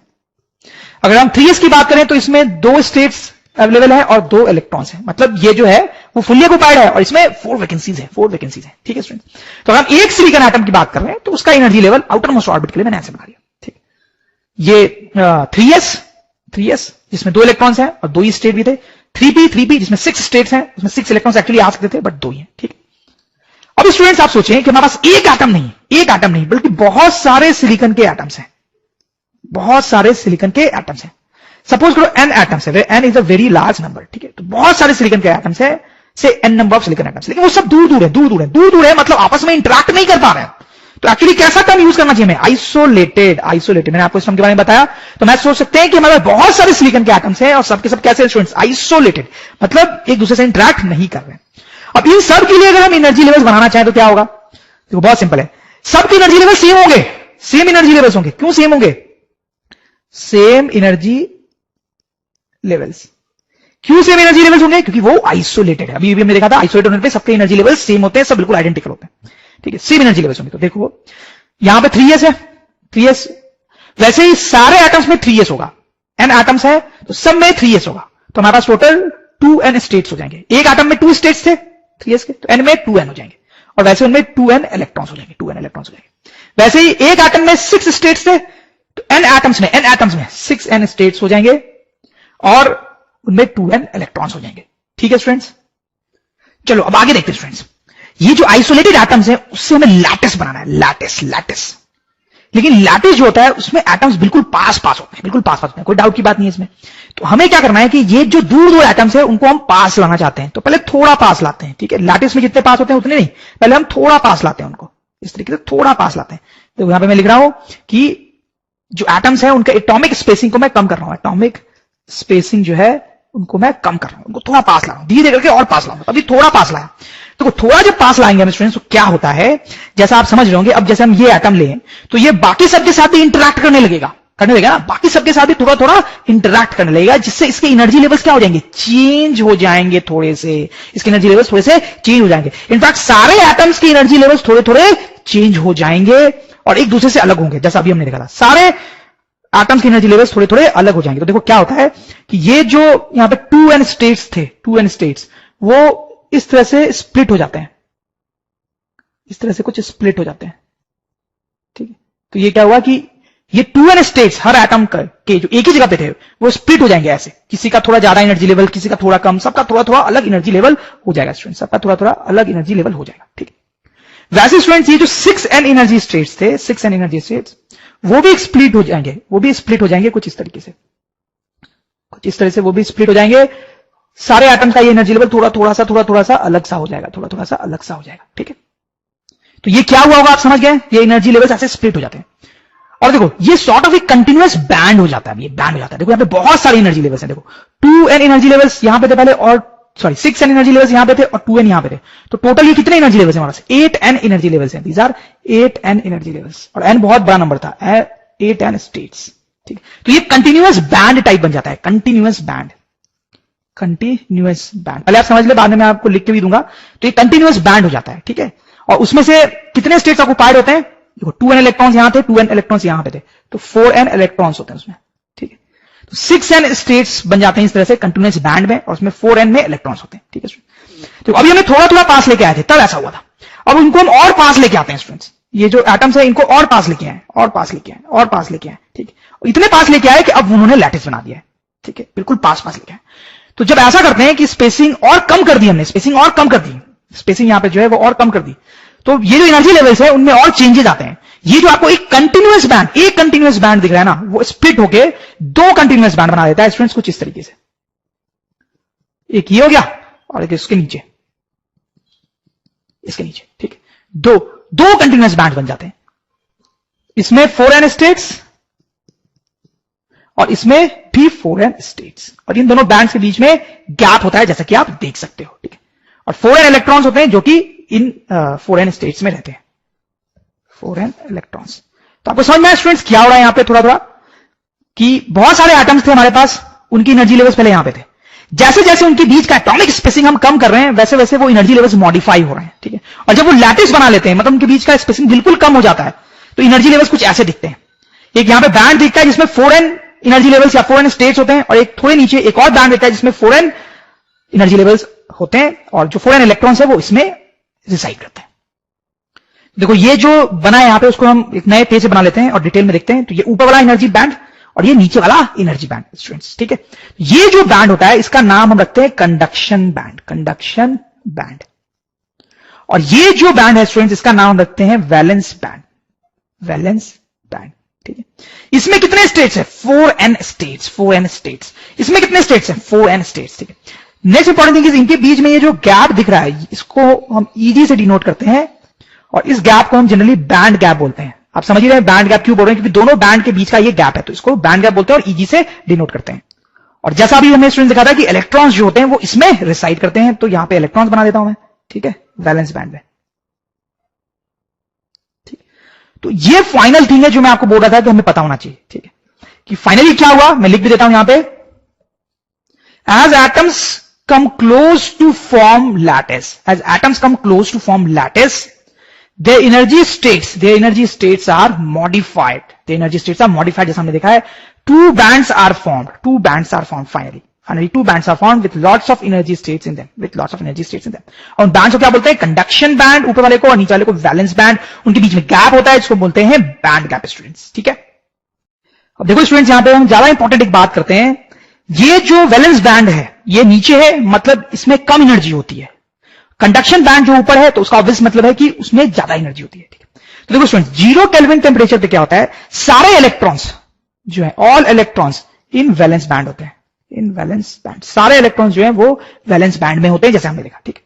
अगर हम 3s की बात करें तो इसमें 2 स्टेट्स अवेलेबल है और 2 इलेक्ट्रॉन्स है, मतलब ये जो है वो फुल्ली ऑक्यूपाइड है, और इसमें 4 वैकेंसीज है, 4 वैकेंसीज है, ठीक है स्टूडेंट। तो अगर हम एक सिलिकॉन एटम की बात कर रहे हैं तो उसका energy level outer most orbit के लिए मैंने ऐसे बना दिया, ठीक। ये 3s जिसमें 2 इलेक्ट्रॉन्स हैं और 2 ही स्टेट भी थे। 3p जिसमें 6 स्टेट्स हैं, उसमें 6 इलेक्ट्रॉन्स एक्चुअली आ सकते थे, बट 2 ही हैं, ठीक। अब स्टूडेंट्स आप सोचें कि हमारे पास एक एटम नहीं बल्कि बहुत सारे सिलिकॉन के एटम्स हैं, बहुत सारे सिलिकॉन के एटम्स हैं। सपोज करो n एटम्स है, n is a very large number, ठीक है। तो बहुत सारे सिलिकॉन के एटम्स है, से n number of silicon atoms, लेकिन वो सब दूर है, मतलब आपस में इंटरेक्ट नहीं कर पा रहे हैं। तो एक्चुअली कैसा टर्म यूज करना चाहिए हमें? आइसोलेटेड। मैंने आपको इस टर्म के बारे में बताया। तो मैं सोच सकते हैं कि हमारे बहुत सारे सिलिकॉन के एटम्स हैं और सबके सब कैसे स्टूडेंट्स? आइसोलेटेड, मतलब एक दूसरे से इंटरेक्ट नहीं कर रहे हैं। अब इन सब के लिए अगर हम एनर्जी लेवल्स बनाना चाहें तो क्या होगा? देखो बहुत सिंपल है, सबके एनर्जी लेवल सेम होंगे, सेम एनर्जी लेवल्स होंगे। क्यों सेम होंगे? सेम एनर्जी लेवल्स, क्यों सेम एनर्जी लेवल्स होंगे? क्योंकि वो आइसोलेटेड है। अभी हमने देखा था आइसोलेटेड होने पे सबके एनर्जी लेवल सेम होते हैं, सब बिल्कुल आइडेंटिकल होते हैं, ठीक है, सेम एनर्जी लेवल्स होंगे। तो देखो यहां पे 3s है, 3s, वैसे ही सारे एटम्स में 3s होगा, n एटम्स है तो सब में 3s होगा। तो हमारे पास टोटल 2n स्टेट्स हो जाएंगे। एक एटम में 2 स्टेट्स थे 3s के, तो n में 2n हो जाएंगे, और वैसे उनमें 2n इलेक्ट्रॉन्स हो जाएंगे, 2n इलेक्ट्रॉन्स हो जाएंगे। वैसे ही एक एटम में 6 स्टेट्स थे, तो n एटम्स में 6n स्टेट्स हो जाएंगे, और उनमें 2n इलेक्ट्रॉन्स हो जाएंगे, ठीक है स्टूडेंट्स। चलो अब आगे देखते हैं स्टूडेंट्स, ये जो आइसोलेटेड एटम्स हैं उससे हमें लैटिस बनाना है, लैटिस। लेकिन लैटिस जो होता है उसमें एटम्स बिल्कुल पास होते हैं, बिल्कुल पास होते हैं, कोई डाउट की बात नहीं है इसमें। तो हमें क्या करना है कि ये जो दूर एटम्स है उनको हम पास लाना चाहते हैं, तो पहले थोड़ा पास लाते हैं, ठीक है। लैटिस में जितने पास होते हैं उतने नहीं, पहले हम थोड़ा पास लाते हैं उनको, इस तरीके से थोड़ा पास लाते हैं। तो यहां पे मैं लिख रहा हूं कि जो एटम्स है उनका एटॉमिक स्पेसिंग को मैं कम कर रहा हूं, एटॉमिक स्पेसिंग जो है उनको मैं कम कर रहा हूं, उनको थोड़ा पास ला रहा हूं, धीरे करके और पास लाऊंगा। अभी थोड़ा पास लाया, तो थोड़ा जब पास लाएंगे हम स्टूडेंट्स तो क्या होता है, जैसा आप समझ रहे होंगे, अब जैसे हम ये एटम लें तो ये बाकी सबके साथ भी इंटरैक्ट करने लगेगा ना, बाकी सबके साथ भी थोड़ा इंटरैक्ट करने लगेगा, जिससे इसके एनर्जी लेवल्स क्या हो जाएंगे? चेंज हो जाएंगे, थोड़े से इसके एनर्जी लेवल्स थोड़े से चेंज हो जाएंगे। इनफैक्ट सारे एटम्स के एनर्जी लेवल्स थोड़े चेंज हो जाएंगे और एक दूसरे से अलग होंगे, जैसा अभी हमने देखा था, सारे एटम्स के एनर्जी लेवल्स थोड़े अलग हो जाएंगे। तो देखो क्या होता है कि ये जो यहां पे 2n स्टेट्स थे, 2n स्टेट्स वो इस तरह से स्प्लिट हो जाते हैं, इस तरह से कुछ स्प्लिट हो जाते हैं, ठीक है। तो ये क्या हुआ कि ये 2n स्टेट्स हर एटम के जो एक ही जगह पे थे वो स्प्लिट हो जाएंगे ऐसे, किसी का थोड़ा ज्यादा एनर्जी लेवल, किसी का थोड़ा कम, सबका थोड़ा अलग एनर्जी लेवल हो जाएगा स्टूडेंट, सबका थोड़ा अलग एनर्जी लेवल हो जाएगा, ठीक है। वैसे स्टूडेंट्स ये जो 6n एनर्जी स्टेट्स थे, 6n एनर्जी स्टेट्स वो भी स्प्लिट हो जाएंगे, कुछ इस तरीके से, कुछ इस तरह से वो भी स्प्लिट हो जाएंगे। सारे एटम का ये एनर्जी लेवल थोड़ा सा अलग सा हो जाएगा, थोड़ा सा अलग सा हो जाएगा, ठीक है। तो ये क्या हुआ होगा आप समझ गए, ये एनर्जी लेवल्स ऐसे स्प्लिट हो जाते हैं। और देखो ये सॉर्ट ऑफ एक कंटिन्यूअस बैंड हो जाता है, ये बैंड हो जाता है। देखो यहाँ पे बहुत सारे एनर्जी लेवल्स हैं, देखो 2n एनर्जी लेवल्स यहां पे थे पहले, और 6n एनर्जी लेवल्स यहां पे थे और 2n यहां पे थे, तो टोटल ये कितने एनर्जी लेवल्स हैं हमारे पास? 8n एनर्जी लेवल्स हैं, these are 8n energy levels, और n बहुत बड़ा नंबर था, 8n स्टेट्स, ठीक। तो ये कंटिन्यूअस बैंड टाइप बन जाता है, कंटिन्यूअस बैंड, पहले आप समझ ले, बाद में मैं आपको लिख के भी दूंगा। तो ये कंटिन्यूअस बैंड हो जाता है, ठीक है। और उसमें से कितने स्टेट्स ऑक्युपाइड होते हैं? देखो 2n इलेक्ट्रॉन्स यहां थे, 2n इलेक्ट्रॉन्स यहां पे थे, तो 4n इलेक्ट्रॉन्स होते हैं उसमें, ठीक है। तो 6n स्टेट्स बन जाते हैं इस तरह से कंटिन्यूअस बैंड में, और उसमें 4n में इलेक्ट्रॉन्स होते हैं, ठीक है। तो अभी हमें थोड़ा पास लेके आए थे, तब ऐसा हुआ था। अब इनको हम और पास लेके आते हैं स्टूडेंट्स, ये जो एटम्स है इनको और पास लेके आए, और पास लेके आए, और पास लेके आए, ठीक है, इतने पास लेके आए कि अब उन्होंने लैटिस बना दिया है, ठीक है, बिल्कुल पास पास लेके आए। तो जब ऐसा करते हैं कि स्पेसिंग और कम कर दी हमने, स्पेसिंग और कम कर दी, स्पेसिंग यहां पे जो है वो और कम कर दी, तो ये जो एनर्जी लेवल्स है उनमें और चेंजेस आते हैं। ये जो आपको एक कंटिन्यूअस बैंड दिख रहा है ना, वो स्प्लिट होके दो कंटिन्यूअस बैंड बना देता है स्टूडेंट्स, कुछ इस तरीके से। एक ये हो गया और एक इसके नीचे, इसके नीचे, ठीक है, दो कंटिन्यूअस बैंड बन जाते हैं। इसमें 4n स्टेट्स और इसमें भी 4n स्टेट्स, और इन दोनों बैंड्स के बीच में गैप होता है जैसा कि आप देख सकते हो, ठीक है। और 4n इलेक्ट्रॉन्स होते हैं जो कि इन 4n स्टेट्स में रहते हैं, 4n इलेक्ट्रॉन्स। तो आपको समझ में आया स्टूडेंट्स क्या हो रहा है यहां पे थोड़ा थोड़ा, कि बहुत सारे एटम्स थे हमारे पास, उनकी एनर्जी लेवल्स पहले यहां पे थे, जैसे जैसे उनके बीच का एटॉमिक स्पेसिंग हम कम कर रहे हैं वैसे वैसे वो एनर्जी लेवल्स मॉडिफाई हो रहे हैं, ठीक है। और जब वो लैटिस बना लेते हैं, मतलब उनके बीच का स्पेसिंग बिल्कुल कम हो जाता है, तो एनर्जी लेवल्स कुछ ऐसे दिखते हैं। एक यहां पे बैंड दिखता है जिसमें 4n एनर्जी लेवल्स या 4n स्टेट्स होते हैं, और एक थोड़े नीचे एक और बैंड दिखता है जिसमें 4n एनर्जी लेवल्स होते हैं, और जो 4n इलेक्ट्रॉन्स है वो इसमें रिसाइड करते हैं। देखो ये जो बना है यहां पे, उसको हम एक नए पेज से बना लेते हैं और डिटेल में देखते हैं। तो ये ऊपर वाला एनर्जी बैंड और ये नीचे वाला एनर्जी बैंड स्टूडेंट्स, ठीक है। ये जो बैंड होता है इसका नाम हम रखते हैं कंडक्शन बैंड, कंडक्शन बैंड। और ये जो बैंड है स्टूडेंट्स इसका नाम हम रखते हैं वैलेंस बैंड, वैलेंस बैंड, ठीक है। इसमें कितने स्टेट्स है? 4n states, 4n states. इसमें कितने स्टेट्स है? 4n स्टेट्स, ठीक है। नेक्स्ट इंपॉर्टेंट थिंग इज इनके बीच में ये जो गैप दिख रहा है इसको हम ईजी से डिनोट करते हैं, और इस गैप को हम जनरली बैंड गैप बोलते हैं। आप समझ ही रहे हैं बैंड गैप क्यों बोल रहे हैं, क्योंकि दोनों बैंड के बीच का ये गैप है, तो इसको बैंड गैप बोलते हैं और ईजी से डिनोट करते हैं। और जैसा अभी हमने स्टूडेंट दिखा था कि इलेक्ट्रॉन्स जो होते हैं वो इसमें रिसाइड करते हैं, तो यहां पे इलेक्ट्रॉन्स बना देता हूं मैं, ठीक है, वैलेंस बैंड में, ठीक। तो ये फाइनल थिंग है जो मैं आपको बोल रहा था कि हमें पता होना चाहिए, ठीक है, कि फाइनली क्या हुआ। मैं लिख भी देता हूं यहां पे, as atoms come close to form lattice, as atoms come close to form lattice, their energy states are modified, their energy states are modified, जैसा हमने देखा है। two bands are formed finally two bands are formed with lots of energy states in them, और bands को क्या बोलते हैं? Conduction band ऊपर वाले को, और नीचे वाले को वैलेंस बैंड। उनके बीच में गैप होता है, इसको बोलते हैं बैंड गैप स्टूडेंट्स, ठीक है। अब देखो स्टूडेंट्स यहां पे हम ज्यादा इंपॉर्टेंट एक बात करते हैं, ये जो वैलेंस बैंड है ये नीचे है, मतलब इसमें कम एनर्जी होती है। कंडक्शन बैंड जो ऊपर है तो उसका ऑब्वियस मतलब है कि उसमें ज्यादा एनर्जी होती है, ठीक है। तो देखो स्टूडेंट्स 0 केल्विन टेम्परेचर पे क्या होता है, सारे इलेक्ट्रॉन्स जो है, all electrons in valence band होते हैं, इन वैलेंस बैंड। सारे इलेक्ट्रॉन्स जो है वो वैलेंस बैंड में होते हैं, जैसे हमने देखा, ठीक है।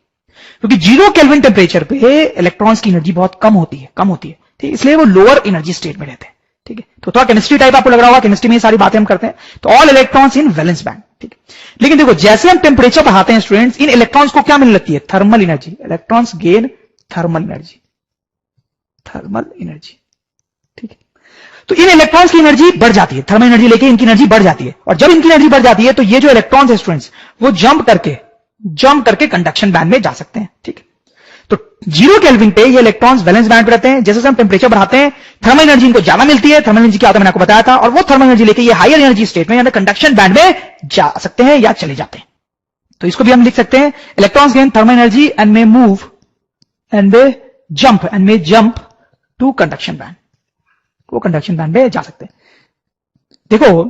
क्योंकि 0 केल्विन टेम्परेचर पे इलेक्ट्रॉन्स की एनर्जी बहुत कम होती है, ठीक, इसलिए वो लोअर एनर्जी स्टेट में रहते हैं, ठीक है। तो थोड़ा केमिस्ट्री टाइप आपको लग रहा होगा, केमिस्ट्री में सारी बातें हम करते हैं। तो all electrons in valence band, ठीक है। लेकिन देखो जैसे हम टेम्परेचर बढ़ाते हैं स्टूडेंट्स, इन इलेक्ट्रॉन्स को क्या मिलने लगती है? Thermal energy. Electrons gain thermal energy, ठीक है। तो इन इलेक्ट्रॉन्स की एनर्जी बढ़ जाती है, थर्मल एनर्जी लेके इनकी एनर्जी बढ़ जाती है। और जब इनकी एनर्जी बढ़ जाती है तो ये जो इलेक्ट्रॉन्स है स्टूडेंट्स वो जंप करके कंडक्शन बैंड में जा सकते हैं, ठीक है। तो 0 केल्विन पे ये इलेक्ट्रॉन्स वैलेंस बैंड पे रहते हैं। जैसे हम टेम्परेचर बढ़ाते हैं थर्मल एनर्जी इनको ज्यादा मिलती है। थर्मल एनर्जी क्या होता है मैंने आपको बताया था, और वो थर्मल एनर्जी लेके ये हायर एनर्जी स्टेट में यानी कंडक्शन बैंड में जा सकते हैं या चले जाते हैं। तो इसको भी हम लिख सकते हैं, electrons gain thermal energy and may move and may jump to conduction band, वो कंडक्शन बैंड में जा सकते हैं। देखो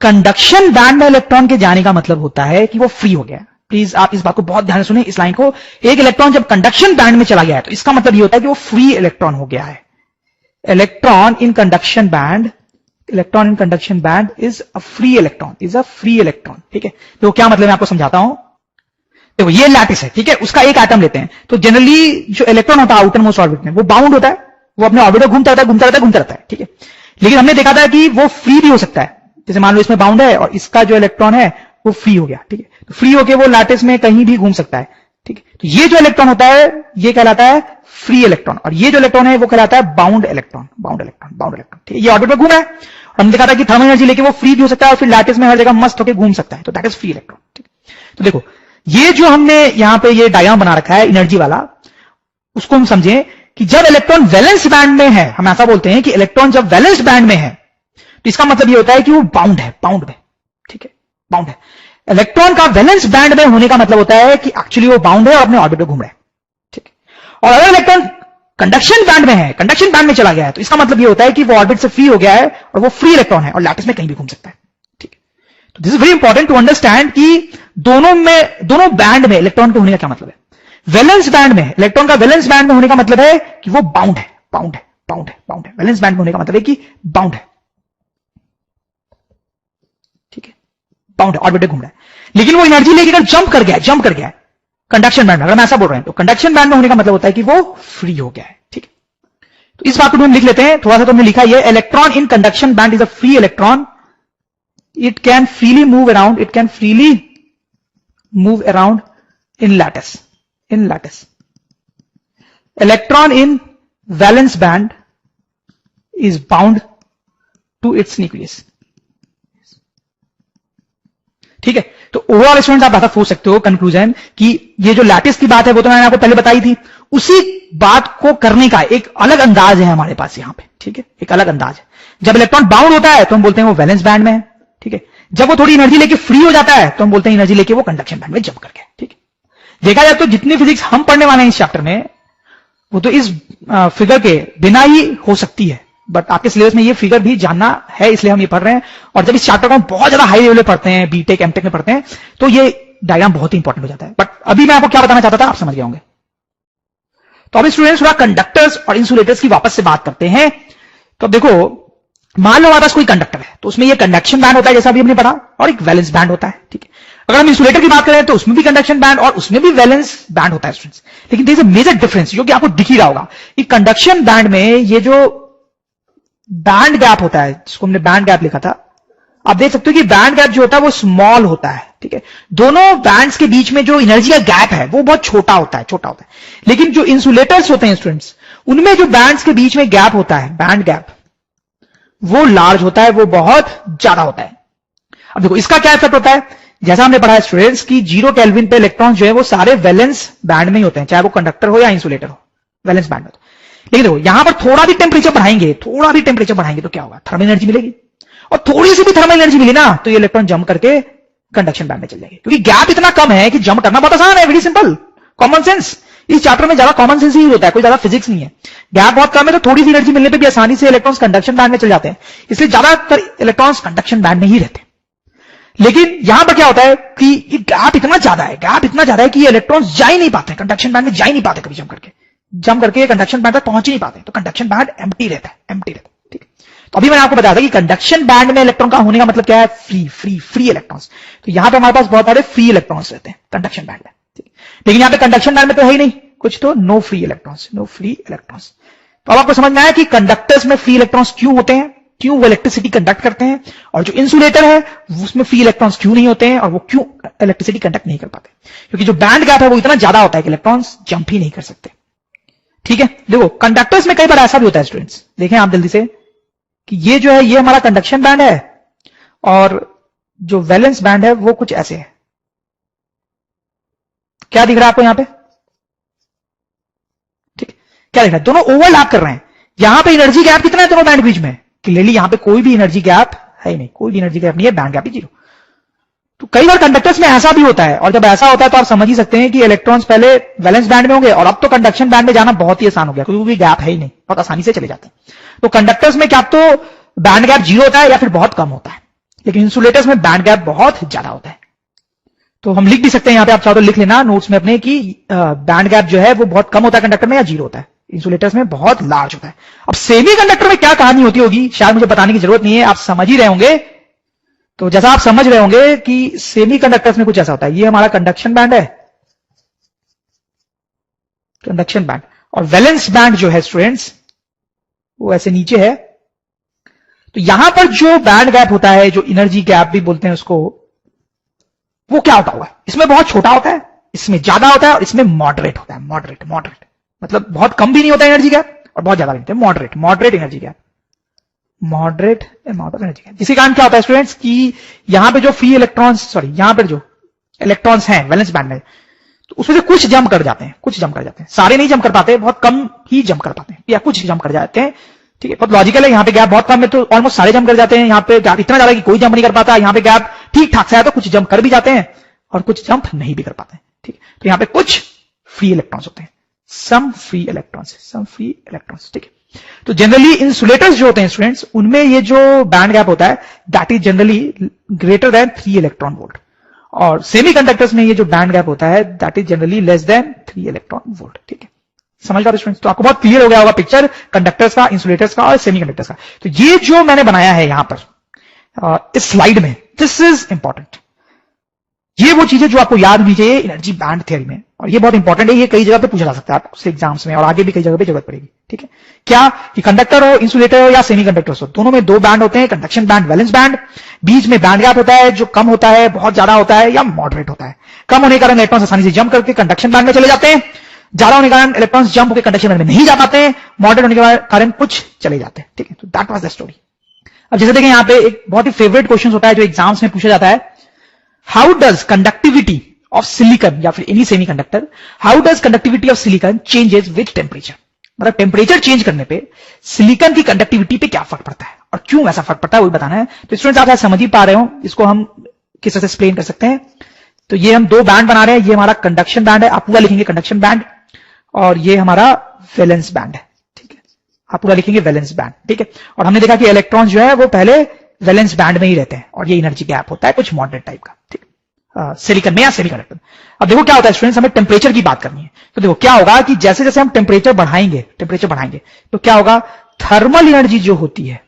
कंडक्शन बैंड में इलेक्ट्रॉन के जाने का मतलब होता है कि वो फ्री हो गया। प्लीज आप इस बात को बहुत ध्यान से सुने, इस लाइन को। एक इलेक्ट्रॉन जब कंडक्शन बैंड में चला गया है तो इसका मतलब ये होता है कि वो फ्री इलेक्ट्रॉन हो गया है। Electron in conduction band is a free electron, ठीक है। तो क्या मतलब मैं आपको समझाता हूं। देखो ये लैटिस है, ठीक है, उसका एक एटम लेते हैं। तो जनरली जो इलेक्ट्रॉन होता है आउटर मोस्ट ऑर्बिट में वो बाउंड होता है, वो अपने ऑर्बिट में घूमता रहता है, ठीक है। लेकिन हमने देखा था कि वो फ्री भी हो सकता है। जैसे मान लो इसमें बाउंड है और इसका जो इलेक्ट्रॉन है वो फ्री हो गया, ठीक है। तो फ्री होके वो लैटिस में कहीं भी घूम सकता है, ठीक है। तो ये जो इलेक्ट्रॉन होता है ये कहलाता है फ्री इलेक्ट्रॉन, और ये जो इलेक्ट्रॉन है वो कहलाता है बाउंड इलेक्ट्रॉन, ठीक है। ये ऑर्बिट में घूमा है और हमने देखा था कि थर्मल एनर्जी लेके वो फ्री भी हो सकता है और फिर लैटिस में हर जगह मस्त होकर घूम सकता है, तो दैट इज फ्री इलेक्ट्रॉन, ठीक है। तो देखो ये जो हमने यहां पे ये डायग्राम बना रखा है एनर्जी वाला, उसको हम समझें कि जब इलेक्ट्रॉन वैलेंस बैंड में है, हम ऐसा बोलते हैं कि इलेक्ट्रॉन जब वैलेंस बैंड में है तो इसका मतलब ये होता है कि वो बाउंड है, ठीक है, बाउंड है। इलेक्ट्रॉन का वैलेंस बैंड में होने का मतलब होता है कि एक्चुअली वो बाउंड है और अपने ऑर्बिट में घूम रहा है, ठीक है। और अगर इलेक्ट्रॉन कंडक्शन बैंड में है, कंडक्शन बैंड में चला गया है, तो इसका मतलब ये होता है कि वो ऑर्बिट से फ्री हो गया है और वो फ्री इलेक्ट्रॉन है और लैटिस में कहीं भी घूम सकता है। ठीक है, तो this is very important to understand कि दोनों बैंड में इलेक्ट्रॉन के होने का क्या मतलब है। वैलेंस बैंड में इलेक्ट्रॉन का वैलेंस बैंड में होने का मतलब है कि वो बाउंड है, बाउंड है, बाउंड है, बाउंड है। वैलेंस बैंड में होने का मतलब है कि बाउंड है। ठीक है, बाउंड है, ऑर्बिट घूम रहा है, लेकिन वो एनर्जी लेके अगर जंप कर गया है कंडक्शन बैंड में, अगर मैं ऐसा बोल रहा हूं तो कंडक्शन बैंड में होने का मतलब होता है कि वो फ्री हो गया है। ठीक है, तो इस बात को हम लिख लेते हैं, थोड़ा सा तो हमने लिखा है, electron in conduction band is a free electron, it can freely move around, it can freely move around in lattice, in lattice. Electron in valence band is bound to its nucleus. ठीक है, तो overall students आप ऐसा सोच सकते हो conclusion कि ये जो लैटिस की बात है वो तो मैंने आपको पहले बताई थी, उसी बात को करने का एक अलग अंदाज है हमारे पास यहां पे। ठीक है, एक अलग अंदाज है। जब इलेक्ट्रॉन बाउंड होता है तो हम बोलते हैं वो वैलेंस बैंड में है। ठीक है, जब वो थोड़ी एनर्जी लेके फ्री हो जाता है तो हम बोलते हैं एनर्जी लेके वो कंडक्शन बैंड में जंप कर गया। ठीक है, देखा जाए तो जितनी फिजिक्स हम पढ़ने वाले हैं इस चैप्टर में वो तो इस फिगर के बिना ही हो सकती है, बट आपके सिलेबस में ये फिगर भी जानना है, इसलिए हम ये पढ़ रहे हैं। और जब इस चैप्टर को हम बहुत ज्यादा हाई लेवल पे पढ़ते हैं, बीटेक एमटेक में पढ़ते हैं, तो ये डायग्राम बहुत ही इंपॉर्टेंट हो जाता है। बट अभी मैं आपको क्या बताना चाहता था आप समझ गए होंगे। तो अभी स्टूडेंट्स थोड़ा कंडक्टर्स और इंसुलेटर्स की वापस से बात करते हैं। तो देखो, मान लो हमारे पास कोई कंडक्टर है, तो उसमें ये कंडक्शन बैंड होता है जैसा अभी हमने पढ़ा, और एक वैलेंस बैंड होता है। ठीक है, अगर हम इंसुलेटर की बात करें तो उसमें भी कंडक्शन बैंड और उसमें भी वैलेंस बैंड होता है स्टूडेंट्स। लेकिन there is a major difference जो कि आपको दिख ही रहा होगा कि कंडक्शन बैंड में ये जो बैंड गैप होता है, जिसको हमने बैंड गैप लिखा था, आप देख सकते हो कि बैंड गैप जो होता है वो स्मॉल होता है। ठीक है, दोनों बैंड्स के बीच में जो एनर्जी का गैप है वो बहुत छोटा होता है, छोटा होता है। लेकिन जो इंसुलेटर्स होते हैं स्टूडेंट्स, उनमें जो बैंड्स के बीच में गैप होता है, बैंड गैप, वो लार्ज होता है, वो बहुत ज्यादा होता है। अब देखो इसका क्या इफेक्ट होता है, जैसा हमने पढ़ा है स्टूडेंट्स की 0 केल्विन पे इलेक्ट्रॉन जो है वो सारे वैलेंस बैंड में ही होते हैं, चाहे वो कंडक्टर हो या इंसुलेटर हो, वैलेंस बैंड में। लेकिन देखो यहां पर थोड़ा भी टेम्परेचर बढ़ाएंगे, थोड़ा भी टेम्परेचर बढ़ाएंगे तो क्या होगा, थर्मल एनर्जी मिलेगी, और थोड़ी सी भी थर्मल एनर्जी मिली ना तो ये इलेक्ट्रॉन जंप करके कंडक्शन बैंड में चल जाएंगे, क्योंकि गैप इतना कम है कि जंप करना बहुत आसान है, वेरी सिंपल, कॉमन सेंस। इस चैप्टर में ज्यादा कॉमन सेंस ही होता है, कोई ज्यादा फिजिक्स नहीं है। गैप बहुत कम है तो थोड़ी सी एनर्जी मिलने पे भी आसानी से इलेक्ट्रॉन्स कंडक्शन बैंड में चल जाते हैं, इसलिए ज्यादातर इलेक्ट्रॉन्स कंडक्शन बैंड में ही रहते हैं। लेकिन यहां पर क्या होता है कि ये गैप इतना ज्यादा है, गैप इतना ज्यादा है कि ये इलेक्ट्रॉन्स जा ही नहीं पाते, कंडक्शन बैंड में जा ही नहीं पाते, कभी जंप करके कंडक्शन बैंड तक पहुंच ही नहीं पाते, तो कंडक्शन बैंड एम्प्टी रहता है, एम्प्टी रहता है। ठीक है, तो अभी मैंने आपको बताया था कि कंडक्शन बैंड में इलेक्ट्रॉन का होने का मतलब क्या है, फ्री फ्री फ्री इलेक्ट्रॉन्स। तो यहां पे हमारे पास बहुत सारे फ्री इलेक्ट्रॉन्स रहते हैं कंडक्शन बैंड में। लेकिन यहां पे कंडक्शन बैंड में तो है ही नहीं कुछ, तो no free electrons, no free electrons. तो अब आपको समझ में आया कि कंडक्टर्स में फ्री इलेक्ट्रॉन्स क्यों होते हैं, क्यों वो इलेक्ट्रिसिटी कंडक्ट करते हैं, और जो इंसुलेटर है उसमें फ्री इलेक्ट्रॉन्स क्यों नहीं होते हैं और वो क्यों इलेक्ट्रिसिटी कंडक्ट नहीं कर पाते, क्योंकि जो बैंड गैप है वो इतना ज्यादा होता है कि इलेक्ट्रॉन्स जंप ही नहीं कर सकते। ठीक है, देखो कंडक्टर्स में कई बार ऐसा भी होता है स्टूडेंट्स, देखें आप जल्दी से कि ये जो है ये हमारा कंडक्शन बैंड है और जो वैलेंस बैंड है वो कुछ ऐसे है। क्या दिख रहा है आपको यहां पे, ठीक, क्या दिख रहा है, दोनों ओवरलैप कर रहे हैं। यहां पे एनर्जी गैप कितना है दोनों बैंड के बीच में, क्लियरली यहां पे कोई भी एनर्जी गैप है ही नहीं, कोई भी एनर्जी गैप नहीं है, बैंड गैप ही 0। तो कई बार कंडक्टर्स में ऐसा भी होता है, और जब ऐसा होता है तो आप समझ ही सकते हैं कि इलेक्ट्रॉन्स पहले वैलेंस बैंड में होंगे और अब तो कंडक्शन बैंड में जाना बहुत ही आसान हो गया, क्योंकि भी गैप है ही नहीं, बहुत आसानी से चले जाते हैं। तो कंडक्टर्स में क्या तो बैंड गैप 0 होता है या फिर बहुत कम होता है, लेकिन इंसुलेटर्स में बैंड गैप बहुत ज्यादा होता है। तो हम लिख भी सकते हैं यहां पे, आप चाहो तो लिख लेना नोट्स में अपने कि बैंड गैप जो है वो बहुत कम होता है कंडक्टर में या 0 होता है, इंसुलेटर्स में बहुत लार्ज होता है। अब सेमी कंडक्टर में क्या कहानी होती होगी शायद मुझे बताने की जरूरत नहीं है, आप समझ ही रहे होंगे। तो जैसा आप समझ रहे होंगे कि सेमी कंडक्टर्स में कुछ ऐसा होता है, ये हमारा कंडक्शन बैंड है, कंडक्शन बैंड, और वैलेंस बैंड जो है स्टूडेंट्स वो ऐसे नीचे है। तो यहां पर जो बैंड गैप होता है, जो एनर्जी गैप भी बोलते हैं उसको, वो क्या होता हुआ है, इसमें बहुत छोटा होता है, इसमें ज्यादा होता है और इसमें मॉडरेट होता है। मॉडरेट, मॉडरेट मतलब बहुत कम भी नहीं होता एनर्जी गैप और बहुत ज्यादा नहीं होता, moderate, moderate energy gap, moderate amount of energy gap. इसी कारण क्या होता है स्टूडेंट्स कि यहां पे जो फ्री इलेक्ट्रॉन्स, सॉरी यहां पर जो इलेक्ट्रॉन्स हैं वैलेंस बैंड में, तो उसमें से कुछ जंप कर जाते हैं, कुछ जंप कर जाते हैं, सारे नहीं जंप कर पाते, बहुत कम ही जंप कर पाते हैं या कुछ जंप कर जाते हैं। ठीक है, बहुत लॉजिकल है, यहां पे गैप बहुत कम है तो ऑलमोस्ट सारे जंप कर जाते हैं, यहां पे गैप इतना ज्यादा कि कोई जंप नहीं कर पाता, यहां पे गैप ठीक ठाक से है तो कुछ जंप कर भी जाते हैं और कुछ जंप नहीं भी कर पाते हैं। ठीक है, तो यहां पे कुछ फ्री इलेक्ट्रॉन्स होते हैं, some free electrons, some free electrons, ठीक है। तो जनरली इंसुलेटर्स जो होते हैं स्टूडेंट्स, उनमें ये जो बैंड गैप होता है that is generally greater than 3 electron volt, और सेमीकंडक्टर्स में ये जो बैंड गैप होता है that is generally less than 3 electron volt, ठीक है। समझ रहा स्टूडेंट्स? तो आपको बहुत क्लियर हो गया होगा पिक्चर कंडक्टर्स का, इंसुलेटर्स का और सेमीकंडक्टर्स का। तो ये जो मैंने बनाया है यहां पर इस स्लाइड में, दिस इज इंपॉर्टेंट। ये वो चीजें जो आपको याद होनी चाहिए एनर्जी बैंड थ्योरी में, और ये बहुत इंपॉर्टेंट है, ये कई जगह पे पूछा जा सकता है आपसे एग्जाम्स में, और आगे भी कई जगह पे जरूरत पड़ेगी, ठीक है। क्या कि कंडक्टर हो, इंसुलेटर हो या सेमीकंडक्टर हो, दोनों में दो बैंड होते हैं, कंडक्शन बैंड, वैलेंस बैंड। बीच में बैंड गैप होता है जो कम होता है, बहुत ज्यादा होता है या मॉडरेट होता है। कम होने के कारण इलेक्ट्रॉन आसानी से जंप करके कंडक्शन बैंड में चले जाते हैं, ज्यादा होने के कारण इलेक्ट्रॉन्स जंप होकर कंडक्शन बैंड में नहीं जा पाते हैं, मॉडरेट होने के कारण कुछ चले जाते हैं, ठीक है। तो दैट वाज द स्टोरी। अब जैसे देखें यहां पे एक बहुत ही फेवरेट क्वेश्चन होता है जो एग्जाम्स में पूछा जाता है, how does conductivity of silicon या फिर any semiconductor, how does conductivity of silicon changes with temperature. मतलब टेम्परेचर चेंज करने पे सिलिकॉन की कंडक्टिविटी पे क्या फर्क पड़ता है और क्यों ऐसा फर्क पड़ता है, वही बताना है। तो स्टूडेंट्स आप समझ ही पा रहे हो, इसको हम किस तरह से एक्सप्लेन कर सकते हैं। तो ये हम दो बैंड बना रहे हैं, ये हमारा कंडक्शन बैंड है, आप पूरा लिखेंगे कंडक्शन बैंड, और ये हमारा वैलेंस बैंड है, ठीक है। आप पूरा लिखेंगे वैलेंस बैंड, ठीक है। और हमने देखा कि इलेक्ट्रॉन जो है वो पहले वैलेंस बैंड में ही रहते हैं, और ये एनर्जी गैप होता है कुछ मॉडरेट टाइप का, ठीक है, सिलिकॉन में या सेमीकंडक्टर। अब देखो क्या होता है स्टूडेंट्स, हमें टेम्परेचर की बात करनी है। तो देखो क्या होगा कि जैसे जैसे हम टेम्परेचर बढ़ाएंगे तो क्या होगा, थर्मल एनर्जी जो होती है,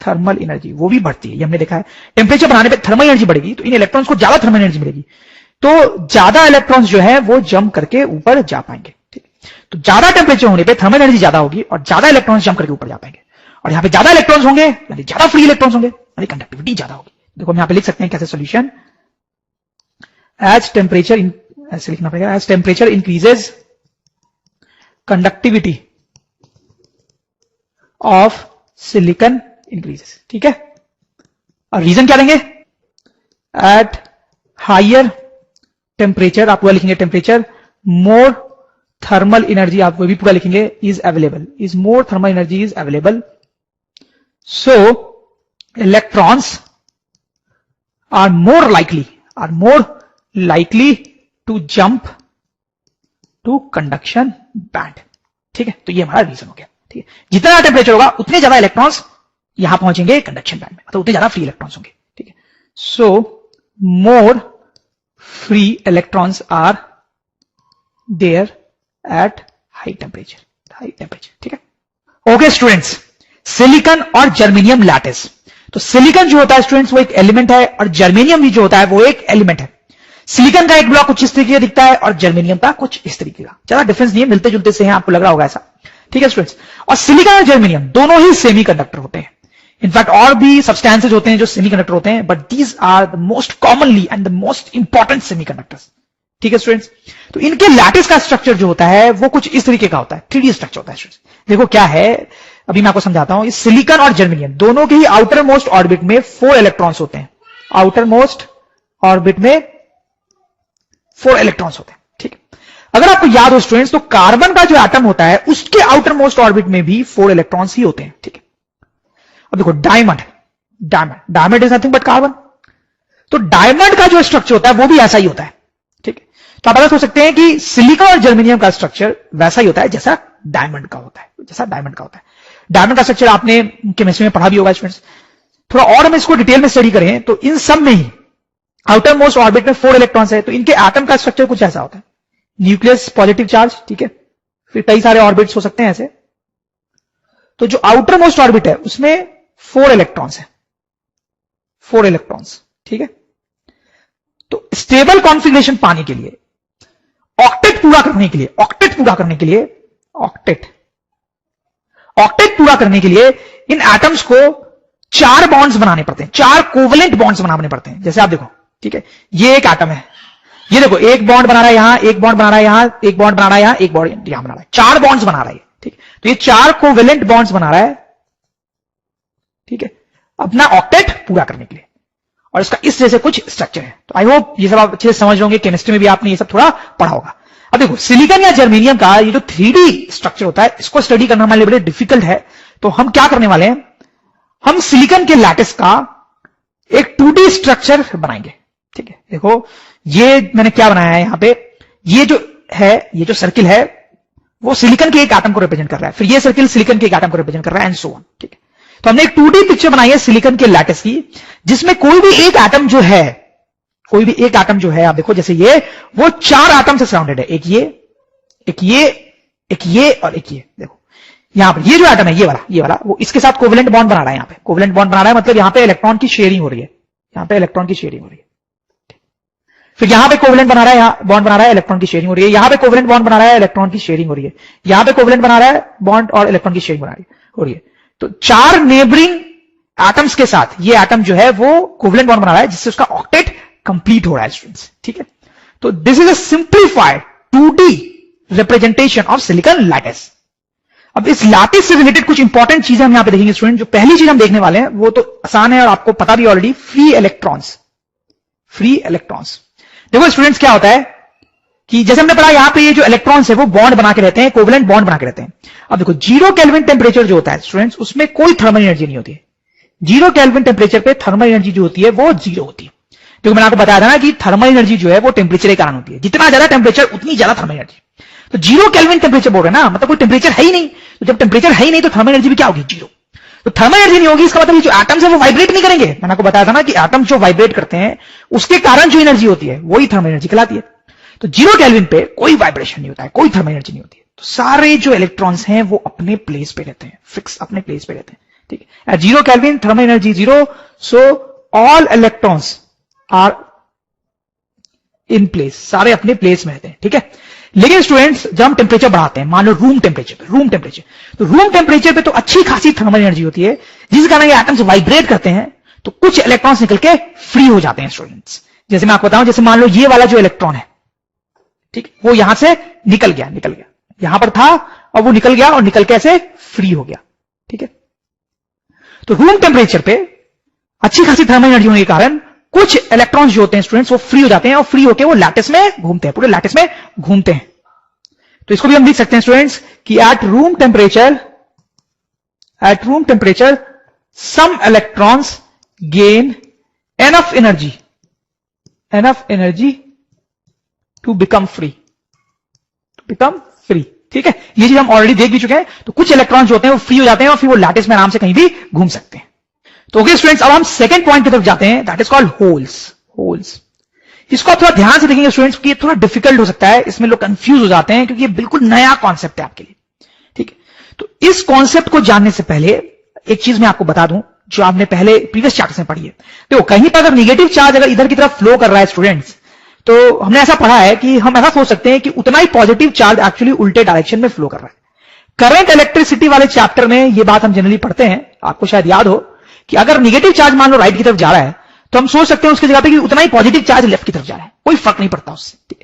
थर्मल एनर्जी वो भी बढ़ती है, ये हमने देखा है। टेम्परेचर बढ़ाने पे थर्मल एनर्जी बढ़ेगी तो इन इलेक्ट्रॉन्स को ज्यादा थर्मल एनर्जी मिलेगी, तो ज्यादा इलेक्ट्रॉन्स जो है वो जंप करके ऊपर जा पाएंगे, ठीक। तो ज्यादा टेम्परेचर होने पे थर्मल एनर्जी ज्यादा होगी और ज्यादा इलेक्ट्रॉन्स जंप करके ऊपर जा पाएंगे, और यहां पे ज्यादा इलेक्ट्रॉन्स होंगे यानी ज्यादा फ्री इलेक्ट्रॉन्स होंगे यानी कंडक्टिविटी ज्यादा होगी। देखो हम यहां पे लिख सकते हैं कैसे सॉल्यूशन, एज टेम्परेचर, ऐसे लिखना पड़ेगा, as temperature increases conductivity of silicon increases, ठीक है। और रीजन क्या देंगे, एट हायर टेम्परेचर, आप पूरा लिखेंगे टेम्परेचर, मोर थर्मल एनर्जी, आप वो भी पूरा लिखेंगे, is available, is more thermal energy is available, so electrons are more likely to jump to conduction band, ठीक है। तो ये हमारा रीजन हो गया, ठीक है। जितना टेम्परेचर होगा उतने ज्यादा इलेक्ट्रॉन्स यहां पहुंचेंगे कंडक्शन बैंड में, मतलब उतने ज्यादा फ्री इलेक्ट्रॉन्स होंगे, ठीक है। So more free electrons are there at high temperature, ठीक है। ओके स्टूडेंट्स, सिलिकॉन और जर्मेनियम लैटिस। तो सिलिकॉन जो होता है स्टूडेंट्स वो एक एलिमेंट है, और जर्मेनियम भी जो होता है वो एक एलिमेंट है। सिलिकॉन का एक ब्लॉक कुछ इस तरीके का दिखता है और जर्मेनियम का कुछ इस तरीके का, ज्यादा डिफरेंस नहीं है, मिलते जुलते से हैं, आपको लग रहा होगा ऐसा, ठीक है स्टूडेंट्स। और सिलिकॉन और जर्मेनियम दोनों ही सेमीकंडक्टर होते हैं। इनफैक्ट और भी सब्सटेंसेज होते हैं जो सेमीकंडक्टर होते हैं, but these are the most commonly and the most important semiconductors, ठीक है स्टूडेंट्स। तो इनके लैटिस का स्ट्रक्चर जो होता है वो कुछ इस तरीके का होता है, 3D स्ट्रक्चर होता है स्टूडेंट्स। देखो क्या है, अभी मैं आपको समझाता हूं। इस सिलिकॉन और जर्मेनियम दोनों के ही आउटर मोस्ट ऑर्बिट में 4 इलेक्ट्रॉन्स होते हैं, आउटर मोस्ट ऑर्बिट में 4 इलेक्ट्रॉन्स होते हैं, ठीक है। अगर आपको याद हो स्टूडेंट्स, तो कार्बन का जो एटम होता है उसके आउटर मोस्ट ऑर्बिट में भी 4 इलेक्ट्रॉन्स ही होते हैं, ठीक है। अब देखो diamond is nothing but carbon, तो डायमंड का जो स्ट्रक्चर होता है वो भी ऐसा ही होता है, ठीक है। तो आप ऐसा सोच सकते हैं कि सिलिकॉन और जर्मेनियम का स्ट्रक्चर वैसा ही होता है जैसा डायमंड का होता है, डायमंड का स्ट्रक्चर आपने केमिस्ट्री में पढ़ा भी होगा स्टूडेंट्स। थोड़ा और हम इसको डिटेल में स्टडी करें तो इन सब में ही आउटर मोस्ट ऑर्बिट में 4 इलेक्ट्रॉन्स है, तो इनके एटम का स्ट्रक्चर कुछ ऐसा होता है, न्यूक्लियस पॉजिटिव चार्ज, ठीक है। फिर कई सारे ऑर्बिट्स हो सकते हैं ऐसे। तो जो आउटर मोस्ट ऑर्बिट है उसमें 4 इलेक्ट्रॉन्स है, 4 इलेक्ट्रॉन्स, ठीक है। तो स्टेबल कॉन्फ़िगरेशन पाने के लिए, ऑक्टेट पूरा करने के लिए इन एटम्स को 4 बॉन्ड्स बनाने पड़ते हैं, 4 कोवलेंट बॉन्ड्स बनाने पड़ते हैं। जैसे आप देखो, ठीक है, ये एक एटम है, ये देखो एक बॉन्ड बना रहा है यहां, एक बॉन्ड बना रहा है यहां, एक बॉन्ड बना रहा है यहां, एक बॉन्ड यहां बना रहा है, 4 बॉन्ड्स बना रहा है, ठीक। तो ये 4 कोवलेंट बॉन्ड्स बना रहा है, ठीक है, अपना ऑक्टेट पूरा करने के लिए, और इसका इस तरह से कुछ स्ट्रक्चर है। तो आई होप ये सब आप अच्छे से समझ होंगे, केमिस्ट्री में भी आपने ये सब थोड़ा पढ़ा होगा। अब देखो सिलिकॉन या जर्मेनियम का ये जो 3D स्ट्रक्चर होता है इसको स्टडी करना हमारे लिए बड़े डिफिकल्ट है। तो हम क्या करने वाले हैं, हम सिलिकॉन के लैटिस का एक 2D स्ट्रक्चर बनाएंगे, ठीक है। देखो ये मैंने क्या बनाया है यहां पे, ये जो सर्किल है वो सिलिकॉन के एक एटम को रिप्रेजेंट कर रहा है, फिर ये सर्किल सिलिकॉन के एक एटम को रिप्रेजेंट कर रहा है, एंड सो ऑन। ठीक है, तो हमने एक 2D पिक्चर बनाई है सिलिकॉन के लैटिस की, जिसमें कोई भी एक एटम जो है, कोई भी एक एटम जो है, आप देखो जैसे ये, वो 4 एटम से सराउंडेड है, एक ये, एक ये, एक ये और एक ये। देखो यहां पर ये जो एटम है, ये वाला वो इसके साथ कोवेलेंट बॉन्ड बना रहा है, यहां पे कोवेलेंट बॉन्ड बना रहा है, मतलब यहां पे इलेक्ट्रॉन की शेयरिंग हो रही है, यहां पे इलेक्ट्रॉन की शेयरिंग हो रही है। फिर यहां पे कोवेलेंट बना रहा है, यहां बॉन्ड बना रहा है, इलेक्ट्रॉन की शेयरिंग हो रही है, यहां पे कोवेलेंट बॉन्ड बना रहा है, इलेक्ट्रॉन की शेयरिंग हो रही है, यहां पे कोवेलेंट बना रहा है बॉन्ड और इलेक्ट्रॉन की शेयरिंग हो रही है। तो 4 नेबरिंग एटम्स के साथ ये एटम जो है वो कोवेलेंट बॉन्ड बना रहा है, जिससे उसका ऑक्टेट कंप्लीट हो रहा है स्टूडेंट्स। ठीक है, तो this is a simplified 2D representation of silicon lattice. अब इस लैटिस से रिलेटेड कुछ इंपॉर्टेंट चीजें हम यहां पे देखेंगे स्टूडेंट। जो पहली चीज हम देखने वाले हैं वो तो आसान है और आपको पता भी already, free electrons. Free electrons, देखो स्टूडेंट्स क्या होता है कि जैसे हमने पढ़ा यहां पे ये जो इलेक्ट्रॉन्स है वो बॉन्ड बना के रहते हैं, कोवेलेंट बॉन्ड बना के रहते हैं। अब देखो 0 केल्विन टेम्परेचर जो होता है स्टूडेंट्स, उसमें कोई थर्मल एनर्जी नहीं होती है। 0 केल्विन टेम्परेचर पे थर्मल एनर्जी जो होती है वो 0 होती है। क्योंकि मैंने आपको बताया था ना कि थर्मल एनर्जी जो है वो टेम्परेचर के कारण होती है, जितना ज्यादा टेम्परेचर उतनी ज्यादा थर्मल एनर्जी। तो 0 केल्विन टेम्परेचर बोल रहे हैं ना, मतलब कोई टेम्परेचर है ही नहीं। तो जब टेम्परेचर है ही नहीं तो थर्मल एनर्जी भी क्या होगी, 0। तो थर्मल एनर्जी नहीं होगी, इसका मतलब जो एटम्स है वो वाइब्रेट नहीं करेंगे। मैंने आपको बताया था ना कि एटम्स जो वाइब्रेट करते हैं उसके कारण जो एनर्जी होती है वही थर्मल एनर्जी कहलाती है। तो 0 केल्विन पे कोई वाइब्रेशन नहीं होता है, कोई थर्मल एनर्जी नहीं होती है। तो सारे जो इलेक्ट्रॉन्स हैं वो अपने प्लेस पे रहते हैं, फिक्स अपने प्लेस पे रहते हैं। ठीक है, at 0 kelvin thermal energy 0, so all electrons are in place, सारे अपने प्लेस में रहते हैं। ठीक है, लेकिन स्टूडेंट्स जब हम टेम्परेचर बढ़ाते हैं, मान लो रूम टेम्परेचर तो रूम टेम्परेचर पे तो अच्छी खासी थर्मल एनर्जी होती है, जिस कारण ये एटम्स वाइब्रेट करते हैं, तो कुछ इलेक्ट्रॉन्स निकल के फ्री हो जाते हैं स्टूडेंट्स। जैसे मैं आपको बताऊं, जैसे मान लो ये वाला जो इलेक्ट्रॉन है, ठीक, वो यहां से निकल गया, यहां पर था और वो निकल गया और निकल के ऐसे फ्री हो गया। ठीक है, तो रूम टेम्परेचर पे अच्छी खासी थर्मल एनर्जी होने के कारण कुछ इलेक्ट्रॉन्स जो होते हैं स्टूडेंट्स वो फ्री हो जाते हैं और फ्री होकर वो लैटिस में घूमते हैं, पूरे लैटिस में घूमते हैं। तो इसको भी हम लिख सकते हैं स्टूडेंट्स कि at room temperature some electrons gain enough energy to become free, ठीक है, ये चीज हम ऑलरेडी देख भी चुके हैं। तो कुछ इलेक्ट्रॉन्स जो होते हैं वो फ्री हो जाते हैं और फिर वो लैटिस में आराम से कहीं भी घूम सकते हैं। तो ओके स्टूडेंट्स, अब हम सेकंड पॉइंट की तरफ जाते हैं, दैट इज कॉल्ड होल्स। इसको आप थोड़ा ध्यान से देखेंगे स्टूडेंट्स, कि ये थोड़ा डिफिकल्ट हो सकता है, इसमें लोग कंफ्यूज हो जाते हैं क्योंकि ये बिल्कुल नया कॉन्सेप्ट है आपके लिए। ठीक है, तो इस कॉन्सेप्ट को जानने से पहले एक चीज मैं आपको बता दूं जो आपने पहले प्रीवियस चैप्टर में पढ़ी है। देखो कहीं पर अगर निगेटिव चार्ज अगर इधर की तरफ फ्लो कर रहा है स्टूडेंट्स, तो हमने ऐसा पढ़ा है कि हम ऐसा सोच सकते हैं कि उतना ही पॉजिटिव चार्ज एक्चुअली उल्टे डायरेक्शन में फ्लो कर रहा है। करंट इलेक्ट्रिसिटी वाले चैप्टर में ये बात हम जनरली पढ़ते हैं, आपको शायद याद हो कि अगर निगेटिव चार्ज मान लो राइट की तरफ जा रहा है तो हम सोच सकते हैं उसकी जगह पे कि उतना ही पॉजिटिव चार्ज लेफ्ट की तरफ जा रहा है, कोई फर्क नहीं पड़ता उससे।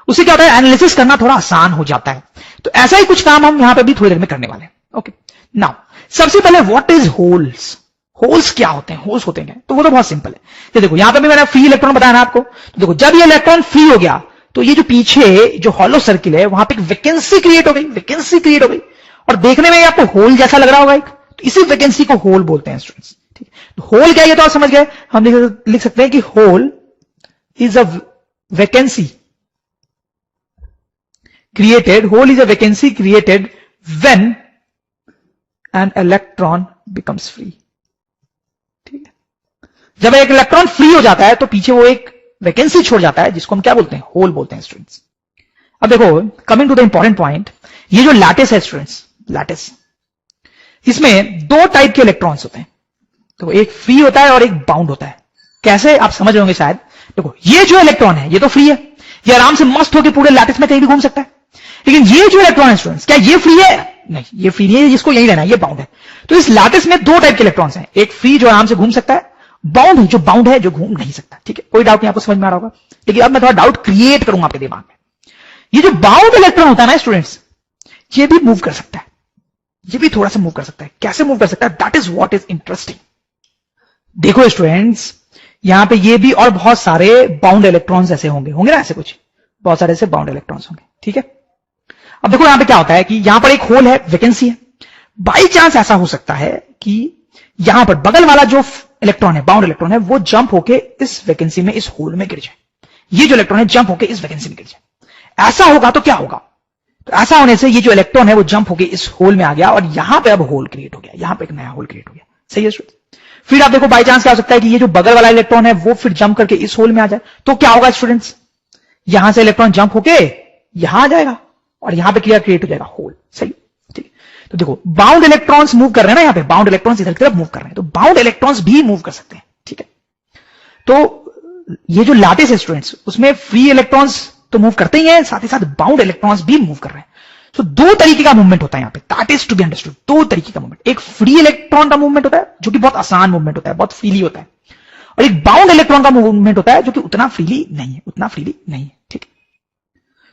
उससे क्या होता है, एनालिसिस करना थोड़ा आसान हो जाता है। तो ऐसा ही कुछ काम हम यहां पे भी थोड़ी देर में करने वाले हैं। ओके, नाउ सबसे पहले व्हाट इज होल्स? होल्स क्या होते हैं, होल्स होते हैं? तो वो तो बहुत सिंपल है। तो देखो यहां पे भी मैंने फ्री इलेक्ट्रॉन बताया ना आपको। तो देखो जब ये इलेक्ट्रॉन फ्री हो गया तो ये जो पीछे जो हॉलो सर्किल है वहां पे एक वैकेंसी क्रिएट हो गई, और देखने में आपको होल जैसा लग रहा होगा एक, तो इसी वैकेंसी को होल बोलते हैं स्टूडेंट्स। ठीक है, तो होल क्या है तो आप समझ गए। हम लिख सकते हैं कि hole is a vacancy created when an electron becomes free. ठीक है, जब एक इलेक्ट्रॉन फ्री हो जाता है तो पीछे वो एक वैकेंसी छोड़ जाता है, जिसको हम क्या बोलते हैं, होल बोलते हैं स्टूडेंट्स। अब देखो coming to the important point, ये जो लैटिस है स्टूडेंट्स, लैटिस, इसमें 2 टाइप के इलेक्ट्रॉन्स होते हैं। तो एक फ्री होता है और एक बाउंड होता है। कैसे, आप समझ रहे होंगे शायद। देखो ये जो इलेक्ट्रॉन है ये तो फ्री है, ये आराम से मस्त होकर पूरे लैटिस में कहीं भी घूम सकता है। लेकिन ये जो इलेक्ट्रॉन है स्टूडेंट्स, क्या ये फ्री है? नहीं, ये फ्री नहीं है, जिसको यही रहना है, ये बाउंड है। तो इस लैटिस में 2 टाइप के इलेक्ट्रॉन्स हैं, एक फ्री जो आराम से घूम सकता है, बाउंड है जो घूम नहीं सकता। ठीक है, कोई डाउट नहीं, आपको समझ में आ रहा होगा। लेकिन अब मैं थोड़ा डाउट क्रिएट करूंगा आपके दिमाग में। ये जो बाउंड इलेक्ट्रॉन होता है ना स्टूडेंट्स, ये भी मूव कर सकता है, ये भी थोड़ा सा मूव कर सकता है। कैसे मूव कर सकता है, that is what is interesting. देखो स्टूडेंट्स, यहां पे ये भी और बहुत सारे बाउंड इलेक्ट्रॉन्स ऐसे होंगे ना, ऐसे कुछ बहुत सारे ऐसे बाउंड इलेक्ट्रॉन्स होंगे। ठीक है, अब देखो यहां पे क्या होता है कि यहां पर एक होल है, वैकेंसी है। बाई चांस ऐसा हो सकता है कि यहां पर बगल वाला जो इलेक्ट्रॉन है, बाउंड इलेक्ट्रॉन है, वो जंप होके इस वैकेंसी में, इस होल में गिर जाए। ये जो इलेक्ट्रॉन है जंप होके इस वैकेंसी में गिर जाए। ऐसा होगा तो क्या होगा, तो ऐसा होने से ये जो इलेक्ट्रॉन है वो जंप होके इस होल में आ गया और यहां पे अब होल क्रिएट हो गया, यहां पे एक नया होल क्रिएट हो गया। सही है स्टूडेंट? फिर आप देखो बाई चांस क्या हो सकता है कि ये जो बगल वाला इलेक्ट्रॉन है वो फिर जंप करके इस होल में आ जाए, तो क्या होगा स्टूडेंट्स, यहां से इलेक्ट्रॉन जंप होके यहां आ जाएगा और यहां पे क्रिएट हो जाएगा होल। सही, ठीक। तो देखो बाउंड इलेक्ट्रॉन्स मूव कर रहे हैं ना, यहां पे बाउंड इलेक्ट्रॉन्स इधर की तरफ मूव कर रहे हैं, तो बाउंड इलेक्ट्रॉन्स भी मूव कर सकते हैं। ठीक है, तो ये जो लैटिस है स्टूडेंट्स, उसमें फ्री इलेक्ट्रॉन्स तो मूव करते ही हैं, साथ ही साथ बाउंड इलेक्ट्रॉन्स भी मूव कर रहे हैं। तो दो तरीके का मूवमेंट होता है यहां पे, that is to be understood. दो तरीके का मूवमेंट, एक फ्री इलेक्ट्रॉन का मूवमेंट होता है जो कि बहुत आसान मूवमेंट होता है, बहुत फ्रीली होता है, और एक बाउंड इलेक्ट्रॉन का मूवमेंट होता है जो कि उतना फ्रीली नहीं है, उतना फ्रीली नहीं है। ठीक है,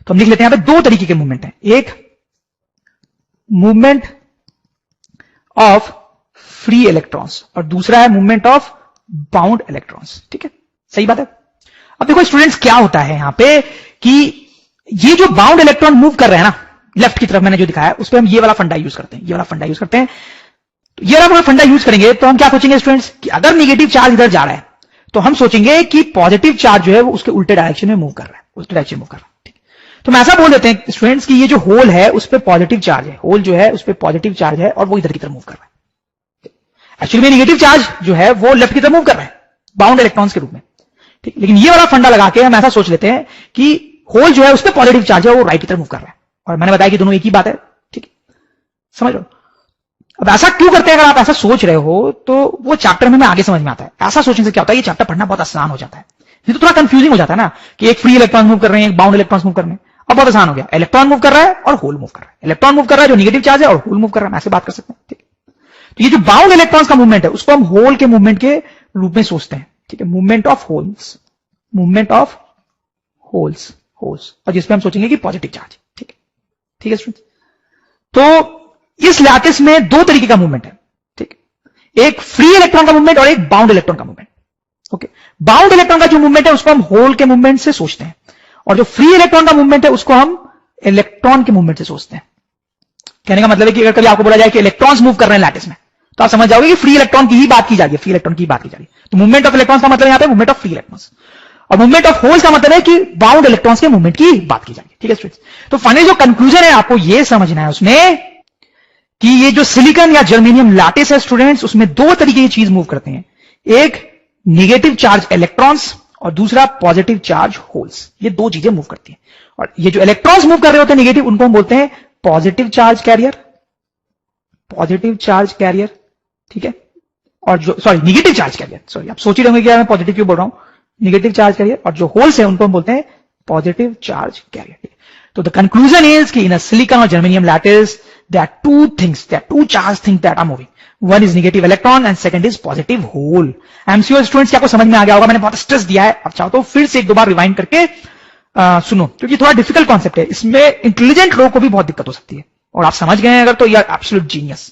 तो हम लिख लेते हैं यहां पे दो तरीके के मूवमेंट है, एक मूवमेंट ऑफ फ्री इलेक्ट्रॉन्स और दूसरा है मूवमेंट ऑफ बाउंड इलेक्ट्रॉन्स। ठीक है, सही बात है। अब देखो स्टूडेंट्स क्या होता है यहां पे कि ये जो बाउंड इलेक्ट्रॉन मूव कर रहे हैं ना लेफ्ट की तरफ, मैंने जो दिखाया उस पर हम ये वाला फंडा यूज करते हैं, ये वाला फंडा यूज करते हैं। तो ये वाला फंडा यूज करेंगे तो हम क्या सोचेंगे स्टूडेंट्स कि अगर नेगेटिव चार्ज इधर जा रहा है तो हम सोचेंगे कि पॉजिटिव चार्ज जो है वो उसके उल्टे डायरेक्शन में मूव कर रहा है, उल्टे डायरेक्शन में मूव कर रहा है। ठीक, तो हम ऐसा बोल देते हैं स्टूडेंट्स कि ये जो होल है उस पर पॉजिटिव चार्ज है, होल जो है उस पर पॉजिटिव चार्ज है और वो इधर की तरफ मूव कर रहा है। एक्चुअली में नेगेटिव चार्ज जो है वो लेफ्ट की तरफ मूव कर रहा है बाउंड इलेक्ट्रॉन्स के रूप में। ठीक, लेकिन ये वाला फंडा लगा के हम ऐसा सोच लेते हैं कि होल जो है उस पर पॉजिटिव चार्ज है, वो राइट की तरफ मूव कर रहा है, और मैंने बताया कि दोनों एक ही बात है। ठीक, समझ लो। अब ऐसा क्यों करते हैं, अगर आप ऐसा सोच रहे हो तो वो चैप्टर में आगे समझ में आता है। ऐसा सोचने से क्या होता है, ये चैप्टर पढ़ना बहुत आसान हो जाता है। नहीं तो थोड़ा कंफ्यूजिंग हो जाता है ना कि एक फ्री इलेक्ट्रॉन मूव कर रहे हैं, एक बाउंड इलेक्ट्रॉन मूव कर रहे हैं। अब बहुत आसान हो गया, इलेक्ट्रॉन मूव कर रहा है और होल मूव कर रहा है, इलेक्ट्रॉन मूव कर रहा है जो नेगेटिव चार्ज है और होल मूव कर रहा है, ऐसे बात कर सकते हैं। ठीक, तो ये जो बाउंड इलेक्ट्रॉन्स का मूवमेंट है उसको हम होल के मूवमेंट के रूप में सोचते हैं। ठीक है, movement of holes, movement of holes, holes, और जिसमें हम सोचेंगे कि पॉजिटिव चार्ज। ठीक है, ठीक है स्टूडेंट्स। तो इस लैटिस में दो तरीके का मूवमेंट है। ठीक, एक फ्री इलेक्ट्रॉन का मूवमेंट और एक बाउंड इलेक्ट्रॉन का मूवमेंट। ओके, बाउंड इलेक्ट्रॉन का जो मूवमेंट है उसको हम होल के मूवमेंट से सोचते हैं, और जो फ्री इलेक्ट्रॉन का मूवमेंट है उसको हम इलेक्ट्रॉन के मूवमेंट से सोचते हैं। कहने का मतलब है कि अगर कभी आपको बोला जाए कि इलेक्ट्रॉन्स मूव कर रहे हैं लैटिस में, तो आप समझ जाओगे कि फ्री इलेक्ट्रॉन की ही बात की जा रही है, फ्री इलेक्ट्रॉन की बात की जा रही है। तो मूवमेंट ऑफ इलेक्ट्रॉन्स का मतलब यहां पे मूवमेंट ऑफ फ्री इलेक्ट्रॉन्स, और मूवमेंट ऑफ होल्स का मतलब है कि बाउंड इलेक्ट्रॉन्स के मूवमेंट की बात की जा रही है। ठीक है स्टूडेंट्स, तो फाइनली जो कंक्लूजन है आपको यह समझना है उसमें कि ये जो सिलिकॉन या जर्मेनियम लैटिस है स्टूडेंट्स, उसमें दो तरीके की चीज मूव करते हैं, एक नेगेटिव चार्ज इलेक्ट्रॉन्स और दूसरा पॉजिटिव चार्ज होल्स। ये दो चीजें मूव करती हैं, और ये जो इलेक्ट्रॉन्स मूव कर रहे होते हैं नेगेटिव, उनको हम बोलते हैं positive charge carrier, positive charge carrier. ठीक है, और जो नेगेटिव चार्ज कैरियर, सॉरी आप सोच ही रहोगे कि मैं पॉजिटिव क्यों बोल रहा हूं, नेगेटिव चार्ज कैरियर, और जो होल्स है उनको हम बोलते हैं पॉजिटिव चार्ज कैरियर। तो द कंक्लूजन इज कि इन अ सिलिकॉन और germanium lattice there are two things, there are two charged things that are moving. One is negative electron and second is positive hole. MCO students क्या आपको समझ में आ गया होगा, मैंने बहुत स्ट्रेस दिया है, अब चाहो तो फिर से एक दो बार रिवाइंड करके सुनो, क्योंकि थोड़ा डिफिकल्ट कॉन्सेप्ट है, इसमें इंटेलिजेंट लोगों को भी बहुत दिक्कत हो सकती है, और आप समझ गए हैं अगर तो यू आर एब्सोल्यूट जीनियस।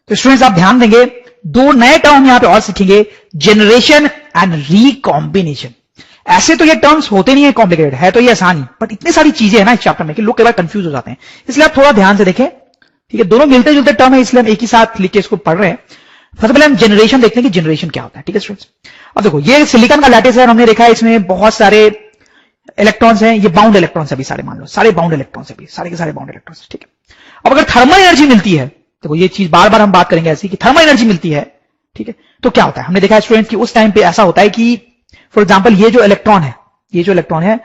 तो स्टूडेंट्स आप ध्यान देंगे, दो नए टर्म यहां पे और सीखेंगे, जनरेशन एंड रिकॉम्बिनेशन। ऐसे तो ये टर्म्स होते नहीं है कॉम्प्लिकेटेड, है तो ये आसान ही, बट इतनी सारी चीजें है ना इस चैप्टर में कि लोग कई बार कंफ्यूज हो जाते हैं, इसलिए आप थोड़ा ध्यान से देखें। ठीक है, दोनों मिलते जुलते टर्म है, इसलिए हम एक ही साथ लिख के इसको पढ़ रहे हैं। सबसे पहले हम जनरेशन देखते हैं कि जनरेशन क्या होता है। ठीक है स्टूडेंट्स, अब देखो ये सिलिकॉन का लैटिस है, हमने देखा है इसमें बहुत सारे इलेक्ट्रॉन्स हैं, ये बाउंड इलेक्ट्रॉन्स अभी सारे, मान लो सारे बाउंड इलेक्ट्रॉन्स अभी, सारे के सारे बाउंड इलेक्ट्रॉन्स। ठीक है, अब अगर थर्मल एनर्जी मिलती है, देखो ये चीज बार बार हम बात करेंगे ऐसी कि थर्मल एनर्जी मिलती है। ठीक है, तो क्या होता है, हमने देखा है स्टूडेंट कि उस टाइम पे ऐसा होता है कि फॉर एग्जाम्पल ये जो इलेक्ट्रॉन है, ये जो इलेक्ट्रॉन है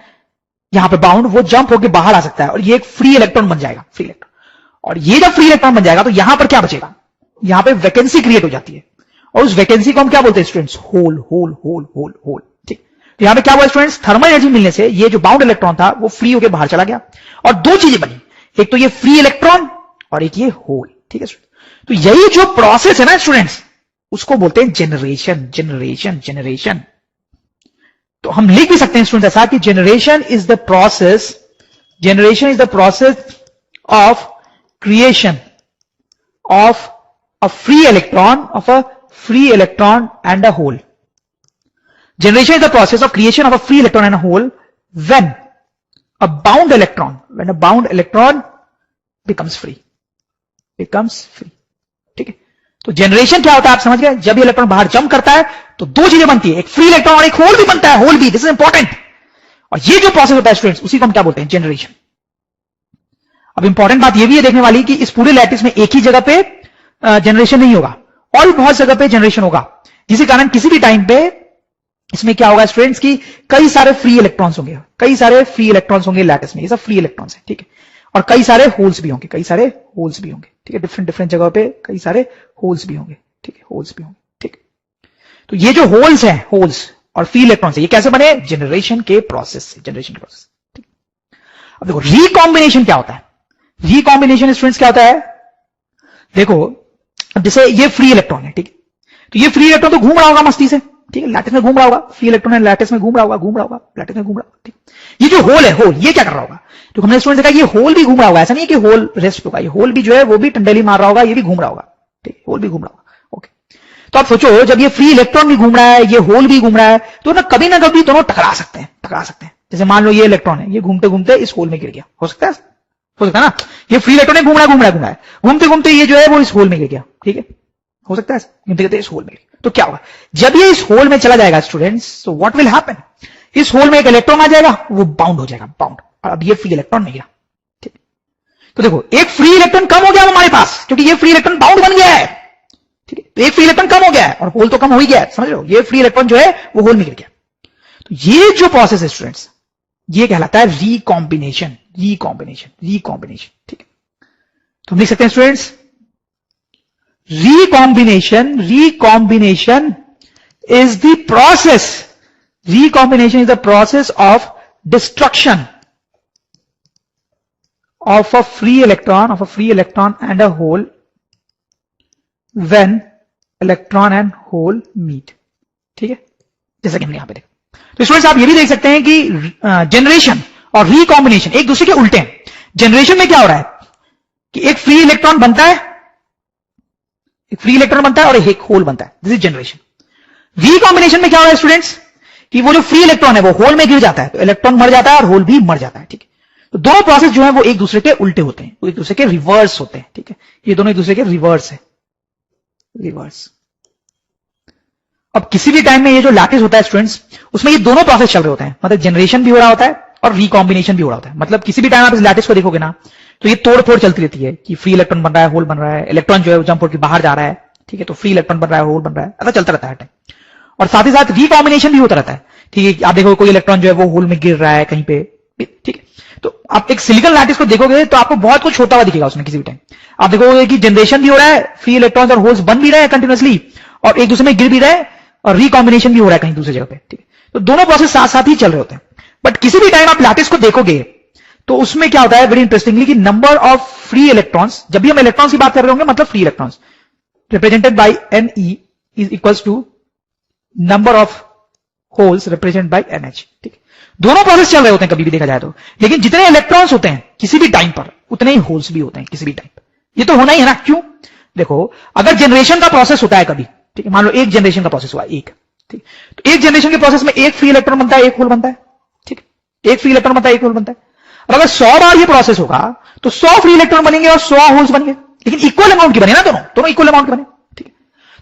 यहां पे बाउंड, वो जंप होकर बाहर आ सकता है और ये एक फ्री इलेक्ट्रॉन बन जाएगा, फ्री इलेक्ट्रॉन। और ये जब फ्री इलेक्ट्रॉन बन जाएगा तो यहां पर क्या बचेगा, यहां पे वैकेंसी क्रिएट हो जाती है, और उस वैकेंसी को हम क्या बोलते हैं students, hole, hole, hole, hole, hole. ठीक, तो यहां पे क्या हुआ स्टूडेंट्स, थर्मल एनर्जी मिलने से ये जो बाउंड इलेक्ट्रॉन था वो फ्री होकर बाहर चला गया, और दो चीजें बनी, एक तो ये फ्री इलेक्ट्रॉन और एक ये होल। ठीक है, तो यही जो प्रोसेस है ना स्टूडेंट्स, उसको बोलते हैं जनरेशन, जनरेशन, जनरेशन। तो हम लिख भी सकते हैं स्टूडेंट ऐसा कि generation is the process, generation is the process of creation of a free electron, of a free electron and a hole. Generation is the process of creation of a free electron and a hole when a bound electron, when a bound electron becomes free, becomes free. ठीक है, तो generation क्या होता है आप समझ गए, जब ये इलेक्ट्रॉन बाहर जंप करता है तो दो चीजें बनती है, एक फ्री इलेक्ट्रॉन और एक होल भी बनता है, होल भी, दिस इज इंपॉर्टेंट। और ये जो प्रोसेस होता है स्टूडेंट्स, उसी को हम क्या बोलते हैं, जनरेशन। अब इंपॉर्टेंट बात यह भी है देखने वाली कि इस पूरे लैटिस में एक ही जगह पे जनरेशन नहीं होगा, और भी बहुत जगह पे जनरेशन होगा, जिसके कारण किसी भी टाइम पे इसमें क्या होगा स्टूडेंट्स की कई सारे फ्री इलेक्ट्रॉन्स होंगे, कई सारे फ्री इलेक्ट्रॉन्स होंगे लैटिस में, ये सब फ्री इलेक्ट्रॉन्स है, ठीक है। और कई सारे होल्स भी होंगे, कई सारे होल्स भी होंगे, ठीक है। डिफरेंट डिफरेंट जगह पे कई सारे होल्स भी होंगे, ठीक है, होल्स भी होंगे, ठीक। तो ये जो होल्स हैं, होल्स और फ्री इलेक्ट्रॉन्स है, ये कैसे बने? जनरेशन के प्रोसेस से, जनरेशन के प्रोसेस, ठीक। अब देखो रिकॉम्बिनेशन क्या होता है? रिकॉम्बिनेशन स्टूडेंट्स क्या होता है? देखो जैसे ये फ्री इलेक्ट्रॉन है, ठीक है, तो ये फ्री इलेक्ट्रॉन तो घूम रहा होगा मस्ती से, ठीक है, लैटिस में घूम रहा होगा, फ्री इलेक्ट्रॉन है लैटिस में घूम रहा होगा, लैटिस में घूम रहा होगा, ठीक। ये जो होल है, होल ये क्या कर रहा होगा? तो हमने स्टूडेंट देखा ये होल भी घूम रहा होगा, ऐसा नहीं है कि होल रेस्ट होगा, ये होल भी जो है वो भी टंडेली मार रहा होगा, ये भी घूम रहा होगा, ठीक, होल भी घूम रहा होगा, ओके। तो आप सोचो जब ये फ्री इलेक्ट्रॉन भी घूम रहा है, ये होल भी घूम रहा है, तो ना कभी दोनों टकरा सकते हैं। जैसे मान लो ये इलेक्ट्रॉन है, ये घूमते घूमते इस होल में गिर गया, हो सकता है ना, ये फ्री इलेक्ट्रॉन है, घूम रहा है, घूमते घूमते ये जो है वो इस होल में गिर गया, ठीक है, हो सकता है घूमते इस होल में। तो क्या होगा जब ये इस होल में चला जाएगा स्टूडेंट्स, तो व्हाट विल हैपन? इस होल में एक इलेक्ट्रॉन आ जाएगा, वो बाउंड हो जाएगा, बाउंड, और अब ये फ्री इलेक्ट्रॉन नहीं गिरा, ठीक। तो देखो एक फ्री इलेक्ट्रॉन कम हो गया हमारे पास, क्योंकि ये फ्री इलेक्ट्रॉन बाउंड बन गया है, ठीक है। तो एक फ्री इलेक्ट्रॉन कम हो गया है और होल तो कम हो ही गया है, समझ लो, ये फ्री इलेक्ट्रॉन जो है वो होल में गिर गया। तो ये जो प्रोसेस है स्टूडेंट्स, ये कहलाता है रिकॉम्बिनेशन, ठीक है। तो हम लिख सकते हैं students, recombination is the process of destruction of a free electron and a hole when electron and hole meet, ठीक है, जैसा कि हमने यहां पे देखा। तो स्टूडेंट्स आप ये भी देख सकते हैं कि जनरेशन और रिकॉम्बिनेशन एक दूसरे के उल्टे हैं। जनरेशन में क्या हो रहा है कि एक फ्री इलेक्ट्रॉन बनता है, और एक होल बनता है, दिस इज जनरेशन। रिकॉम्बिनेशन में क्या हो रहा है स्टूडेंट्स कि वो जो फ्री इलेक्ट्रॉन है वो होल में गिर जाता है, तो इलेक्ट्रॉन मर जाता है और होल भी मर जाता है, ठीक है। तो दोनों प्रोसेस जो है वो एक दूसरे के उल्टे होते हैं, वो एक दूसरे के रिवर्स होते हैं, ठीक है। ये दोनों एक दूसरे के रिवर्स है, रिवर्स। अब किसी भी टाइम में ये जो लैटिस होता है स्टूडेंट्स, उसमें ये दोनों प्रोसेस चल रहे होते हैं, मतलब जनरेशन भी हो रहा होता है और रिकॉम्बिनेशन भी हो रहा होता है। मतलब किसी भी टाइम आप इस लैटिस को देखोगे ना, तो ये तोड़ फोड़ चलती रहती है कि फ्री इलेक्ट्रॉन बन रहा है, होल बन रहा है, इलेक्ट्रॉन जो है जंप होकर बाहर जा रहा है, ठीक है, तो फ्री इलेक्ट्रॉन बन रहा है, होल बन रहा है, ऐसा चलता रहता है टाइम। और साथ ही साथ रिकॉम्बिनेशन भी होता रहता है, ठीक है। आप देखो कोई इलेक्ट्रॉन जो है वो होल में गिर रहा है कहीं पे, ठीक है। तो आप एक सिलिकॉन लैटिस को देखोगे तो आपको बहुत कुछ होता हुआ दिखेगा उसमें किसी भी टाइम। आप देखोगे कि जनरेशन भी हो रहा है, फ्री इलेक्ट्रॉन्स और होल्स बन भी रहे हैं कंटिन्यूअसली, और एक दूसरे में गिर भी रहे हैं, और रिकॉम्बिनेशन भी हो रहा है कहीं दूसरी जगह पे, ठीक है। तो दोनों प्रोसेस साथ साथ ही चल रहे होते हैं। बट किसी भी टाइम आप लैटिस को देखोगे तो उसमें क्या होता है वेरी इंटरेस्टिंगली कि नंबर ऑफ फ्री इलेक्ट्रॉन्स, जब भी हम इलेक्ट्रॉन्स की बात कर रहे होंगे मतलब free electrons, represented by Ne is equals to number of holes represented by NH, ठीक। दोनों प्रोसेस चल रहे होते हैं कभी भी देखा जाए तो, लेकिन जितने इलेक्ट्रॉन्स होते हैं किसी भी टाइम पर उतने ही होल्स भी होते हैं किसी भी टाइम पर। ये तो होना ही है ना, क्यों? देखो अगर जनरेशन का प्रोसेस होता है कभी, ठीक है, मान लो एक जनरेशन का प्रोसेस हुआ, एक, ठीक, तो एक जनरेशन के प्रोसेस में एक फ्री इलेक्ट्रॉन बनता है, एक होल बनता है, ठीक, एक फ्री इलेक्ट्रॉन बनता है, एक होल बनता है। और अगर 100 बार ये प्रोसेस होगा तो 100 फ्री इलेक्ट्रॉन बनेंगे और 100 होल्स बनेंगे, लेकिन इक्वल अमाउंट के बने ना, दोनों इक्वल अमाउंट के बने, ठीक है।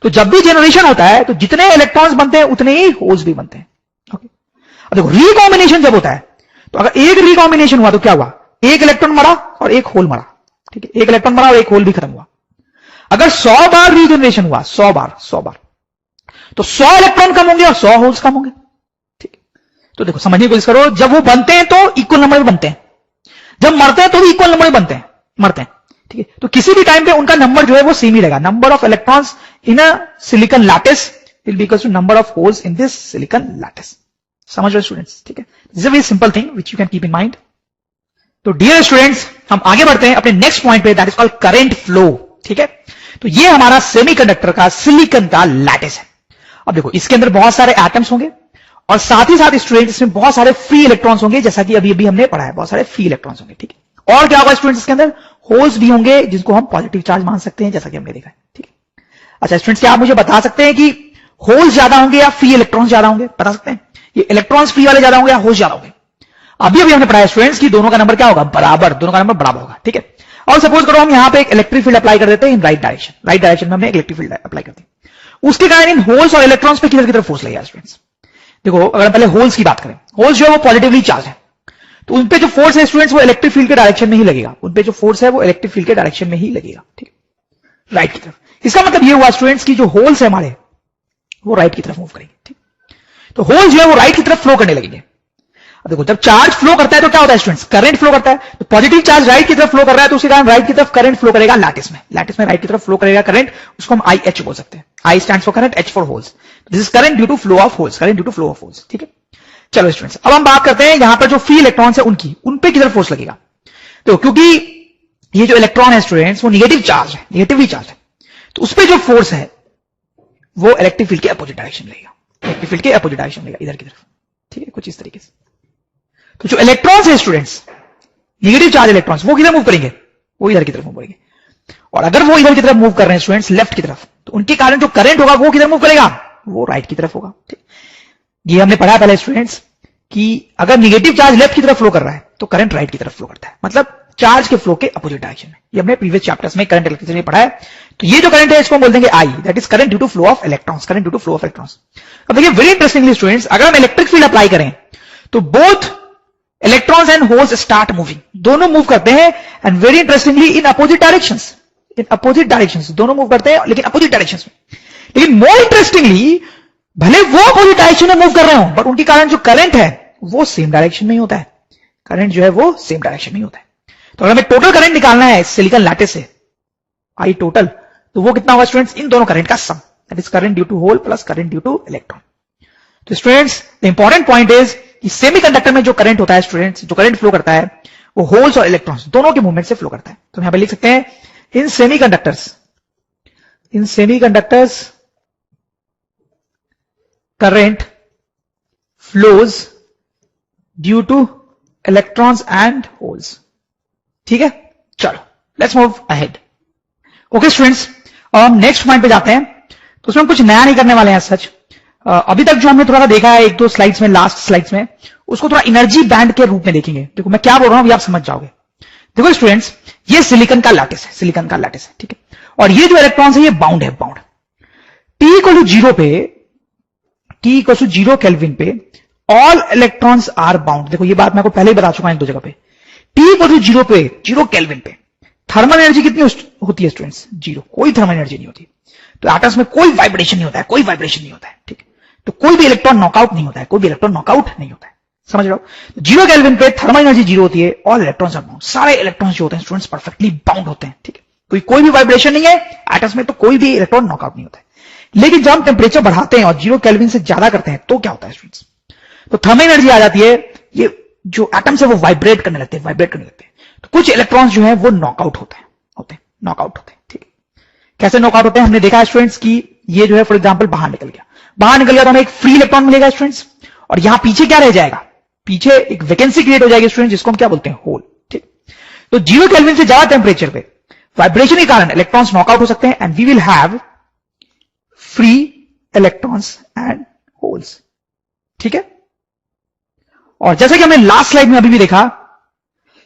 तो जब भी जनरेशन होता है तो जितने इलेक्ट्रॉन्स बनते हैं उतने ही होल्स भी बनते हैं, ओके। अब देखो रिकॉम्बिनेशन जब होता है तो अगर एक रिकॉम्बिनेशन हुआ तो क्या हुआ, एक इलेक्ट्रॉन मरा और एक होल मरा, ठीक है, एक इलेक्ट्रॉन मरा और एक होल भी खत्म हुआ। अगर 100 बार रीजनरेशन हुआ, 100 बार, तो 100 इलेक्ट्रॉन कम होंगे और 100 होल्स कम होंगे, ठीक। तो देखो समझने की कोशिश करो, जब वो बनते हैं तो इक्वल नंबर में बनते हैं, जब मरते हैं तो भी इक्वल नंबर में बनते हैं, मरते हैं, ठीक है। तो किसी भी टाइम पे उनका नंबर जो है वो सेम ही रहेगा। Number of electrons in a silicon lattice will be equals to number of holes in this silicon lattice. समझ रहे स्टूडेंट्स, ठीक है। This is a very simple thing which you can keep in mind. तो dear students हम आगे बढ़ते हैं अपने नेक्स्ट पॉइंट पे, that is called current flow, ठीक है। तो ये हमारा सेमीकंडक्टर का सिलिकॉन का लैटिस है। अब देखो इसके अंदर बहुत सारे एटम्स होंगे और साथ ही साथ स्टूडेंट्स इसमें बहुत सारे फ्री इलेक्ट्रॉन्स होंगे, जैसा कि अभी हमने पढ़ा है, बहुत सारे फ्री इलेक्ट्रॉन्स होंगे, ठीक है। और क्या होगा स्टूडेंट्स इसके अंदर, होल्स भी होंगे जिनको हम पॉजिटिव चार्ज मान सकते हैं, जैसा कि हमने देखा है, ठीक है। अच्छा स्टूडेंट्स क्या आप मुझे बता सकते हैं कि होल्स ज्यादा होंगे या फ्री इलेक्ट्रॉन्स ज्यादा होंगे, बता सकते हैं? ये इलेक्ट्रॉन्स फ्री वाले ज्यादा होंगे या होल्स ज्यादा होंगे? अभी हमने पढ़ा है स्टूडेंट्स की दोनों का नंबर क्या होगा, बराबर, दोनों का नंबर बराबर होगा, ठीक है। और सपोज करो हम यहां पे एक इलेक्ट्रिक फील्ड अप्लाई कर देते हैं इन राइट डायरेक्शन में हमने एक इलेक्ट्रिक फील्ड अप्लाई कर दी, उसके कारण इन होल्स और इलेक्ट्रॉन्स पे किधर की तरफ फोर्स लगेगा स्टूडेंट्स। देखो अगर पहले होल्स की बात करें, होल्स जो है वो पॉजिटिवली चार्ज है, तो उनपे जो फोर्स है स्टूडेंट्स वो इलेक्ट्रिक फील्ड के डायरेक्शन में ही लगेगा, उनपे जो फोर्स है वो इलेक्ट्रिक फील्ड के डायरेक्शन में ही लगेगा, ठीक है, राइट की तरफ। इसका मतलब ये हुआ स्टूडेंट्स की जो होल्स है हमारे वो राइट की तरफ मूव करेंगे, ठीक। तो होल जो है वो राइट की तरफ फ्लो करने लगेंगे। अब देखो जब चार्ज फ्लो करता है तो क्या होता है स्टूडेंट्स, करंट फ्लो करता है। तो पॉजिटिव चार्ज राइट की तरफ फ्लो कर रहा है तो उसके कारण राइट की तरफ करंट फ्लो करेगा लैटिस में, लैटिस में राइट की तरफ फ्लो करेगा करंट, उसको हम IH बोल सकते हैं। I stands for current, H for holes. This is current due to flow of holes, current due to flow of holes, ठीक है। चलो स्टूडेंट्स अब हम बात करते हैं यहां पर जो फ्री इलेक्ट्रॉन्स है उनकी, उनपे किधर फोर्स लगेगा। तो क्योंकि ये जो इलेक्ट्रॉन है स्टूडेंट्स वो निगेटिव चार्ज है, निगेटिवली चार्ज है, तो उस पर जो फोर्स है वो इलेक्ट्रिक फील्ड के अपोजिट डायरेक्शन लगेगा, इलेक्ट्रिक फील्ड के अपोजिट डायरेक्शन लगेगा, इधर की तरफ, ठीक है, कुछ इस तरीके से। तो जो इलेक्ट्रॉन्स है स्टूडेंट्स, निगेटिव चार्ज इलेक्ट्रॉन्स, वो किधर मूव करेंगे, वो इधर की तरफ मूव करेंगे। और अगर वो इधर की तरफ मूव कर रहे हैं स्टूडेंट्स लेफ्ट की तरफ, तो उनके कारण जो करंट होगा वो किधर मूव करेगा, वो राइट की तरफ होगा, ठीक। ये हमने पढ़ा पहले स्टूडेंट्स कि अगर निगेटिव चार्ज लेफ्ट की तरफ फ्लो कर रहा है तो करंट राइट की तरफ फ्लो करता है, मतलब चार्ज के फ्लो के अपोजिट डायरेक्शन में। ये हमने प्रीवियस चैप्टर्स में करंट इलेक्ट्रिसिटी में पढ़ा है। तो ये जो करंट है इसको हम बोल देंगे I, that is current due to flow of electrons, current due to flow of electrons. अब देखिए वेरी इंटरेस्टिंगली स्टूडेंट्स, अगर हम इलेक्ट्रिक फील्ड अप्लाई करें तो both electrons and holes start moving, दोनों मूव करते हैं, and very interestingly in opposite directions, in opposite directions, दोनों मूव करते हैं लेकिन अपोजिट डायरेक्शंस में। लेकिन मोर इंटरेस्टिंगली भले वो अपोजिट डायरेक्शन में मूव कर रहे हो बट उनके कारण जो करंट है वो सेम डायरेक्शन में ही होता है, करंट जो है वो सेम डायरेक्शन में ही होता है। तो अगर हमें टोटल करंट निकालना है सिलिकॉन लैटिस से I टोटल, तो वो कितना होगा स्टूडेंट्स, इन दोनों करंट का sum, that is current due to hole plus current due to electron. तो students the important point is कि सेमीकंडक्टर में जो करंट होता है स्टूडेंट्स, जो करंट फ्लो करता है वो होल्स और इलेक्ट्रॉन्स दोनों के मूवमेंट से फ्लो करता है। तो यहां पे लिख सकते हैं in semiconductors current flows due to electrons and holes, ठीक है। चलो let's move ahead. Okay students हम नेक्स्ट पॉइंट पे जाते हैं। तो उसमें हम कुछ नया नहीं करने वाले हैं सच। अभी तक जो हमने थोड़ा सा देखा है एक दो स्लाइड्स में, लास्ट स्लाइड्स में, उसको थोड़ा एनर्जी बैंड के रूप में देखेंगे। देखो मैं क्या बोल रहा हूं अभी आप समझ जाओगे। देखो स्टूडेंट्स ये सिलिकॉन का लैटिस है, सिलिकॉन का लैटिस है, ठीक है। और ये जो इलेक्ट्रॉन्स है ये बाउंड है, बाउंड। T इक्वल टू 0 पे, T इक्वल टू 0 केल्विन पे ऑल इलेक्ट्रॉन्स आर बाउंड। देखो ये बात मैं आपको पहले ही बता चुका हूं एक दो जगह पे। T इक्वल टू 0 पे, 0 केल्विन पे थर्मल एनर्जी कितनी होती है स्टूडेंट्स, 0, कोई थर्मल एनर्जी नहीं होती। तो एटम्स में कोई वाइब्रेशन नहीं होता है, कोई वाइब्रेशन नहीं होता है, ठीक है। तो कोई भी इलेक्ट्रॉन नॉकआउट नहीं होता है, कोई भी इलेक्ट्रॉन नॉकआउट नहीं होता है, समझ रहे हो। 0 केल्विन पे थर्मल एनर्जी 0 होती है, ऑल इलेक्ट्रॉन्स आर बाउंड, सारे इलेक्ट्रॉन्स जो होते हैं स्टूडेंट्स परफेक्टली बाउंड होते हैं, ठीक है। कोई भी वाइब्रेशन नहीं है एटम्स में, तो कोई भी इलेक्ट्रॉन नॉकआउट नहीं होता है। लेकिन जब हम टेम्परेचर बढ़ाते हैं और 0 केल्विन से ज्यादा करते हैं तो क्या होता है स्टूडेंट्स, तो थर्मल एनर्जी आ जाती है, ये जो एटम्स है वो वाइब्रेट करने लगते हैं, वाइब्रेट करने लगते हैं। तो कुछ इलेक्ट्रॉन्स जो है वो नॉकआउट होते हैं, नॉकआउट होते हैं, ठीक है। कैसे नॉकआउट होते हैं, हमने देखा स्टूडेंट्स कि ये जो है फॉर एग्जांपल बाहर निकल गया तो हमें एक फ्री इलेक्ट्रॉन मिलेगा स्टूडेंट्स, और यहां पीछे क्या रह जाएगा, पीछे एक वैकेंसी क्रिएट हो जाएगी स्टूडेंट्स, जिसको हम क्या बोलते हैं, होल, ठीक। तो 0 केल्विन से ज्यादा टेम्परेचर पे वाइब्रेशन के कारण इलेक्ट्रॉन्स नॉकआउट हो सकते हैं, and we will have free electrons and holes, ठीक है। और जैसे कि हमने लास्ट स्लाइड में अभी भी देखा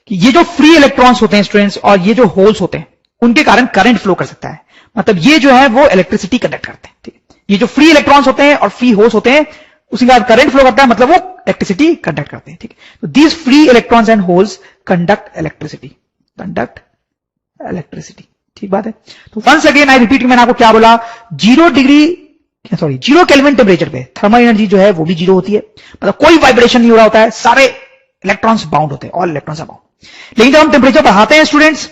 कि ये जो फ्री इलेक्ट्रॉन्स होते हैं स्टूडेंट्स और ये जो होल्स होते हैं उनके कारण करंट फ्लो कर सकता है, मतलब ये जो है वो इलेक्ट्रिसिटी कंडक्ट करते हैं, ठीक है। ये जो फ्री इलेक्ट्रॉन्स होते हैं और फ्री होल्स होते हैं उसी के बाद करंट फ्लो करता है, मतलब वो इलेक्ट्रिसिटी कंडक्ट करते हैं, ठीक है। तो these free electrons and holes conduct electricity, ठीक बात है। तो वंस अगेन आई रिपीट, मैंने आपको क्या बोला, 0 केल्विन टेम्परेचर पे थर्मल एनर्जी जो है वो भी 0 होती है, मतलब कोई वाइब्रेशन नहीं हो रहा होता है, सारे इलेक्ट्रॉन्स बाउंड होते हैं, ऑल इलेक्ट्रॉन्स आर बाउंड। लेकिन जब हम टेम्परेचर बढ़ाते हैं स्टूडेंट्स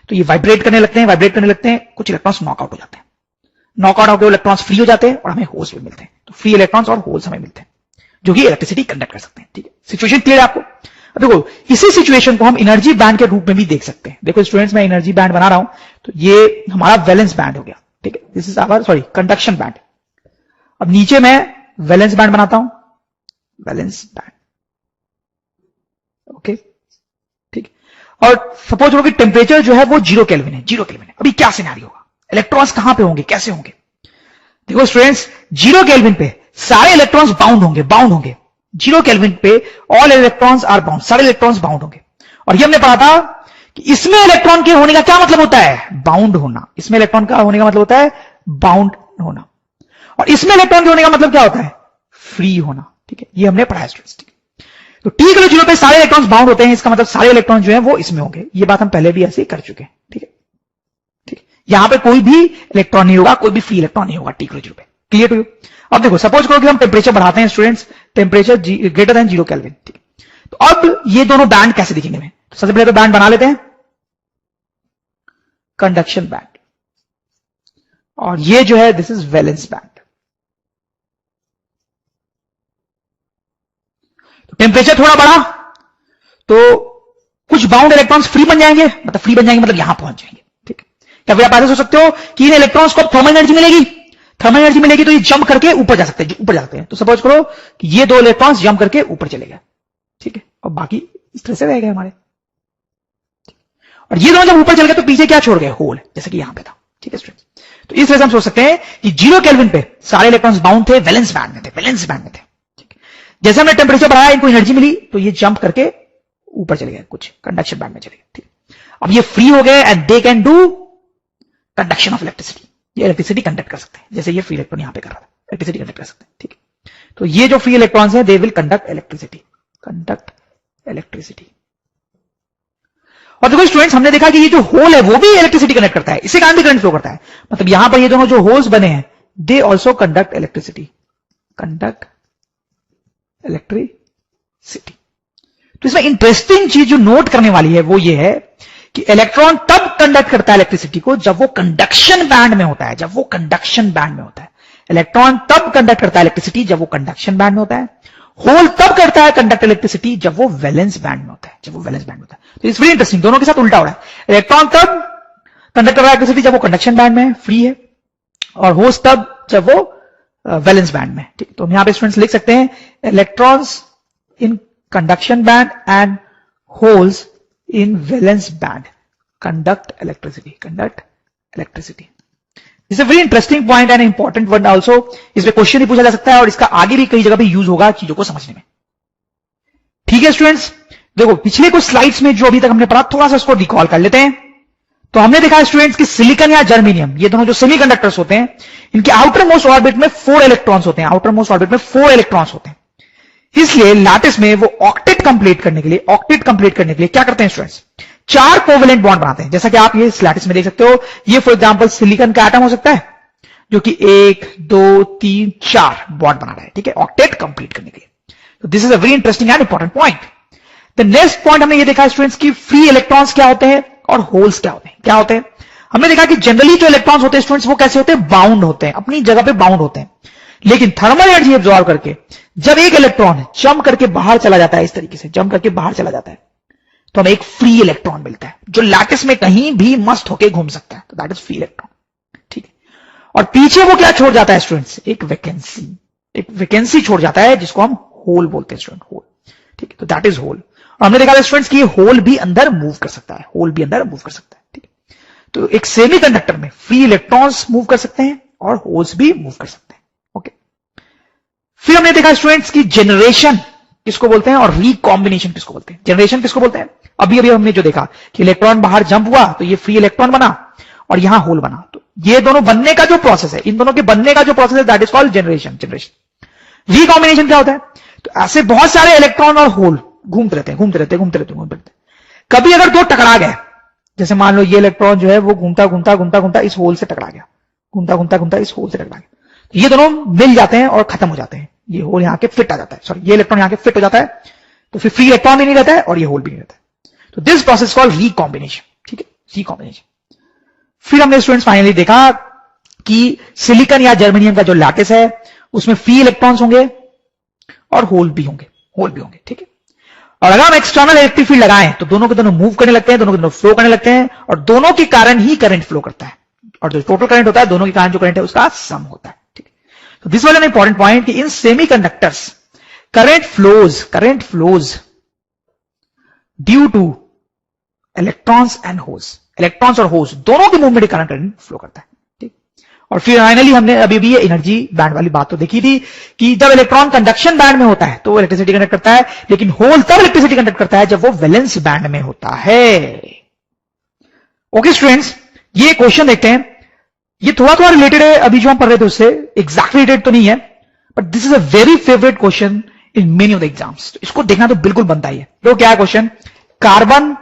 तो ये वाइब्रेट करने लगते हैं, कुछ इलेक्ट्रॉन्स नॉकआउट हो जाते हैं, नॉकआउट होकर इलेक्ट्रॉन्स फ्री हो जाते हैं और हमें होल्स भी मिलते हैं। तो फ्री इलेक्ट्रॉन्स और होल्स हमें मिलते हैं जो कि इलेक्ट्रिसिटी कंडक्ट कर सकते हैं, ठीक है। सिचुएशन क्लियर है आपको। अब देखो इसी सिचुएशन को हम एनर्जी बैंड के रूप में भी देख सकते हैं। देखो स्टूडेंट्स मैं एनर्जी बैंड बना रहा हूं, तो ये हमारा वैलेंस बैंड हो गया, ठीक है। This is our conduction band. अब नीचे मैं वैलेंस बैंड बनाता हूं, वैलेंस बैंड, ओके, ठीक। और सपोज करो कि टेम्परेचर जो है वो 0 केल्विन है, 0 केल्विन है। अभी क्या सिनेरियो होगा, इलेक्ट्रॉन्स कहां पे होंगे, कैसे होंगे। देखो स्टूडेंट्स 0 केल्विन पे सारे इलेक्ट्रॉन्स बाउंड होंगे, 0 केल्विन पे ऑल इलेक्ट्रॉन्स आर बाउंड, सारे इलेक्ट्रॉन्स बाउंड होंगे। और ये हमने पढ़ा था कि इसमें इलेक्ट्रॉन के होने का क्या मतलब होता है, बाउंड होना। इसमें इलेक्ट्रॉन का होने का मतलब होता है बाउंड होना, और इसमें इलेक्ट्रॉन के होने का मतलब क्या होता है, फ्री होना, ठीक है। ये हमने पढ़ा है स्टूडेंट्स, ठीक है। तो टी इक्वल 0 पे सारे इलेक्ट्रॉन्स बाउंड होते हैं, इसका मतलब सारे इलेक्ट्रॉन जो है वो इसमें होंगे। ये बात हम पहले भी ऐसे ही कर चुके हैं, ठीक है, ठीक है। यहां पे कोई भी इलेक्ट्रॉन नहीं होगा, कोई भी फ्री इलेक्ट्रॉन नहीं होगा टी इक्वल 0 पे। Clear to you? अब देखो, सपोज करो कि हम टेम्परेचर बढ़ाते हैं students, temperature greater than 0 kelvin, ठीक है। तो अब ये दोनों बैंड कैसे दिखेंगे हमें? तो सबसे पहले तो बैंड बना लेते हैं, कंडक्शन बैंड, और ये जो है दिस इज वैलेंस बैंड। तो टेम्परेचर थोड़ा बढ़ा तो कुछ बाउंड इलेक्ट्रॉन्स फ्री बन जाएंगे, मतलब फ्री बन जाएंगे मतलब यहां पहुंच जाएंगे, ठीक है। या फिर आप ऐसे सोच सकते हो कि इन इलेक्ट्रॉन्स को थर्मल एनर्जी मिलेगी, थर्मल एनर्जी मिलेगी तो ये जंप करके ऊपर जा सकते हैं, ऊपर जा सकते हैं। तो सपोज करो कि ये दो इलेक्ट्रॉन्स जंप करके ऊपर चले गए, ठीक है, और बाकी इस तरह से रह गए हमारे। और ये दोनों जब ऊपर चल गए तो पीछे क्या छोड़ गए? होल, जैसे कि यहां पे था, ठीक है स्टूडेंट्स। तो इस तरह से हम सोच सकते हैं कि 0 केल्विन पे सारे इलेक्ट्रॉन्स बाउंड थे, वैलेंस बैंड में थे, वैलेंस बैंड में थे, ठीक है। जैसे हमने टेम्परेचर बढ़ाया, इनको एनर्जी मिली तो ये जंप करके ऊपर चले गए, कुछ कंडक्शन बैंड में चले गए, ठीक है। अब ये फ्री हो गए and they can do conduction of electricity, ये इलेक्ट्रिसिटी कंडक्ट कर सकते हैं, जैसे ये फ्री इलेक्ट्रॉन यहां पे कर रहा था, इलेक्ट्रिसिटी कंडक्ट कर सकते हैं, ठीक है। तो ये जो फ्री इलेक्ट्रॉन्स है they will conduct electricity, conduct electricity. और देखो स्टूडेंट्स, हमने देखा कि ये जो होल है वो भी इलेक्ट्रिसिटी कंडक्ट करता है, इससे कारण भी करंट फ्लो करता है। मतलब यहां पर ये दोनों जो होल्स बने हैं they also conduct electricity, conduct electricity. तो इसमें इंटरेस्टिंग चीज जो नोट करने वाली है वो ये है कि इलेक्ट्रॉन तब कंडक्ट करता है इलेक्ट्रिसिटी को जब वो कंडक्शन बैंड में होता है, जब वो कंडक्शन बैंड में होता है। इलेक्ट्रॉन तब कंडक्ट करता है इलेक्ट्रिसिटी जब वो कंडक्शन बैंड में होता है। होल तब करता है कंडक्ट इलेक्ट्रिसिटी जब वो वैलेंस बैंड में होता है, जब वो वैलेंस बैंड में होता है। तो इट्स वेरी इंटरेस्टिंग, दोनों के साथ उल्टा हो रहा है। इलेक्ट्रॉन तब कंडक्ट कर रहा है इलेक्ट्रिसिटी जब वो कंडक्शन बैंड में है, फ्री है, और होल्स तब जब वो वैलेंस बैंड में, ठीक। तो हम यहां पे स्टूडेंट्स लिख सकते हैं electrons in conduction band and holes in valence band conduct electricity, conduct electricity. This is a very interesting point and important one also. इस पे क्वेश्चन भी पूछा जा सकता है और इसका आगे भी कई जगह पे यूज होगा चीजों को समझने में, ठीक है स्टूडेंट्स। देखो पिछले कुछ स्लाइड्स में जो अभी तक हमने पढ़ा थोड़ा सा उसको रिकॉल कर लेते हैं। तो हमने देखा स्टूडेंट्स कि सिलिकॉन या जर्मेनियम, ये दोनों जो सेमीकंडक्टर्स होते हैं, इनके आउटर मोस्ट ऑर्बिट में 4 इलेक्ट्रॉन्स होते हैं, आउटर मोस्ट ऑर्बिट में 4 इलेक्ट्रॉन्स होते हैं। इसलिए लैटिस में वो ऑक्टेट कंप्लीट करने के लिए क्या करते हैं स्टूडेंट्स? 4 कोवेलेंट बॉन्ड बनाते हैं, जैसा कि आप ये इस लैटिस में देख सकते हो। ये फॉर एग्जांपल सिलिकॉन का एटम हो सकता है जो कि 1 2 3 4 बॉन्ड बना रहा है, ठीक है, ऑक्टेट कंप्लीट करने के लिए। तो this is a very interesting and important point. The next point हमने ये देखा स्टूडेंट्स की फ्री इलेक्ट्रॉन्स क्या होते हैं और होल्स क्या होते हैं। हमने देखा कि जनरली जो इलेक्ट्रॉन्स होते हैं स्टूडेंट्स वो कैसे होते हैं? बाउंड होते हैं, अपनी जगह पे बाउंड होते हैं। लेकिन थर्मल एनर्जी एब्जॉर्ब करके जब एक इलेक्ट्रॉन जंप करके बाहर चला जाता है, इस तरीके से जंप करके बाहर चला जाता है, तो हमें एक फ्री इलेक्ट्रॉन मिलता है जो लैटिस में कहीं भी मस्त होके घूम सकता है। तो दैट इज फ्री इलेक्ट्रॉन, ठीक है। और पीछे वो क्या छोड़ जाता है स्टूडेंट्स? एक वैकेंसी छोड़ जाता है जिसको हम होल बोलते हैं स्टूडेंट, होल, ठीक है। तो दैट इज होल। और हमने देखा स्टूडेंट्स कि ये होल भी अंदर मूव कर सकता है, होल भी अंदर मूव कर सकता है, ठीक है। तो एक सेमीकंडक्टर में फ्री इलेक्ट्रॉन्स मूव कर सकते हैं और होल्स भी मूव कर सकते हैं, ओके। फिर हमने देखा स्टूडेंट्स की जनरेशन किसको बोलते हैं और रिकॉम्बिनेशन किसको बोलते हैं। जनरेशन किसको बोलते हैं? अभी हमने जो देखा कि इलेक्ट्रॉन बाहर जंप हुआ तो ये फ्री इलेक्ट्रॉन बना और यहां होल बना। तो ये दोनों बनने का जो प्रोसेस है, इन दोनों के बनने का जो प्रोसेस है that is called generation. Recombination क्या होता है? तो ऐसे बहुत सारे इलेक्ट्रॉन और होल घूमते रहते। कभी अगर दो टकरा गए, जैसे मान लो ये इलेक्ट्रॉन जो है वो घूमता इस होल से टकरा गया, घूमता इस होल से टकरा गया, तो ये दोनों मिल जाते हैं और खत्म हो जाते हैं। ये होल यहां के फिट आ जाता है, सॉरी ये इलेक्ट्रॉन यहां के फिट हो जाता है, तो फिर फ्री इलेक्ट्रॉन भी नहीं रहता है और ये होल भी नहीं रहता है। तो दिस प्रोसेस कॉल्ड रिकॉम्बिनेशन, ठीक है, रिकॉम्बिनेशन। फिर हमने स्टूडेंट्स फाइनली देखा कि सिलिकॉन या जर्मेनियम का जो लैटिस है उसमें फ्री इलेक्ट्रॉन्स होंगे और होल भी होंगे, ठीक है। और अगर हम एक्सटर्नल इलेक्ट्रिक फील्ड लगाएं तो दोनों के दोनों मूव करने लगते हैं, दोनों के दोनों फ्लो करने लगते हैं और दोनों के कारण ही करंट फ्लो करता है। और जो टोटल करंट होता है दोनों के कारण जो करंट है उसका सम होता है, ठीक है। तो this was an important point कि in semiconductors current flows due to electrons and holes, electrons और होल्स दोनों के मूवमेंट के कारण करंट फ्लो करता है, ठीक। और फिर फाइनली हमने अभी भी ये एनर्जी बैंड वाली बात तो देखी थी कि जब इलेक्ट्रॉन कंडक्शन बैंड में होता है तो वो इलेक्ट्रिसिटी कंडक्ट करता है, लेकिन होल तब इलेक्ट्रिसिटी कंडक्ट करता है जब वो वैलेंस बैंड में होता है। ओके स्टूडेंट्स, ये क्वेश्चन देखते हैं। ये थोड़ा रिलेटेड है अभी जो हम पढ़ रहे थे उससे, एग्जैक्टली रिलेटेड तो नहीं है, but this is a very favourite question in many of the exams. तो इसको देखना तो बिल्कुल बनता ही है। तो क्या है question, carbon,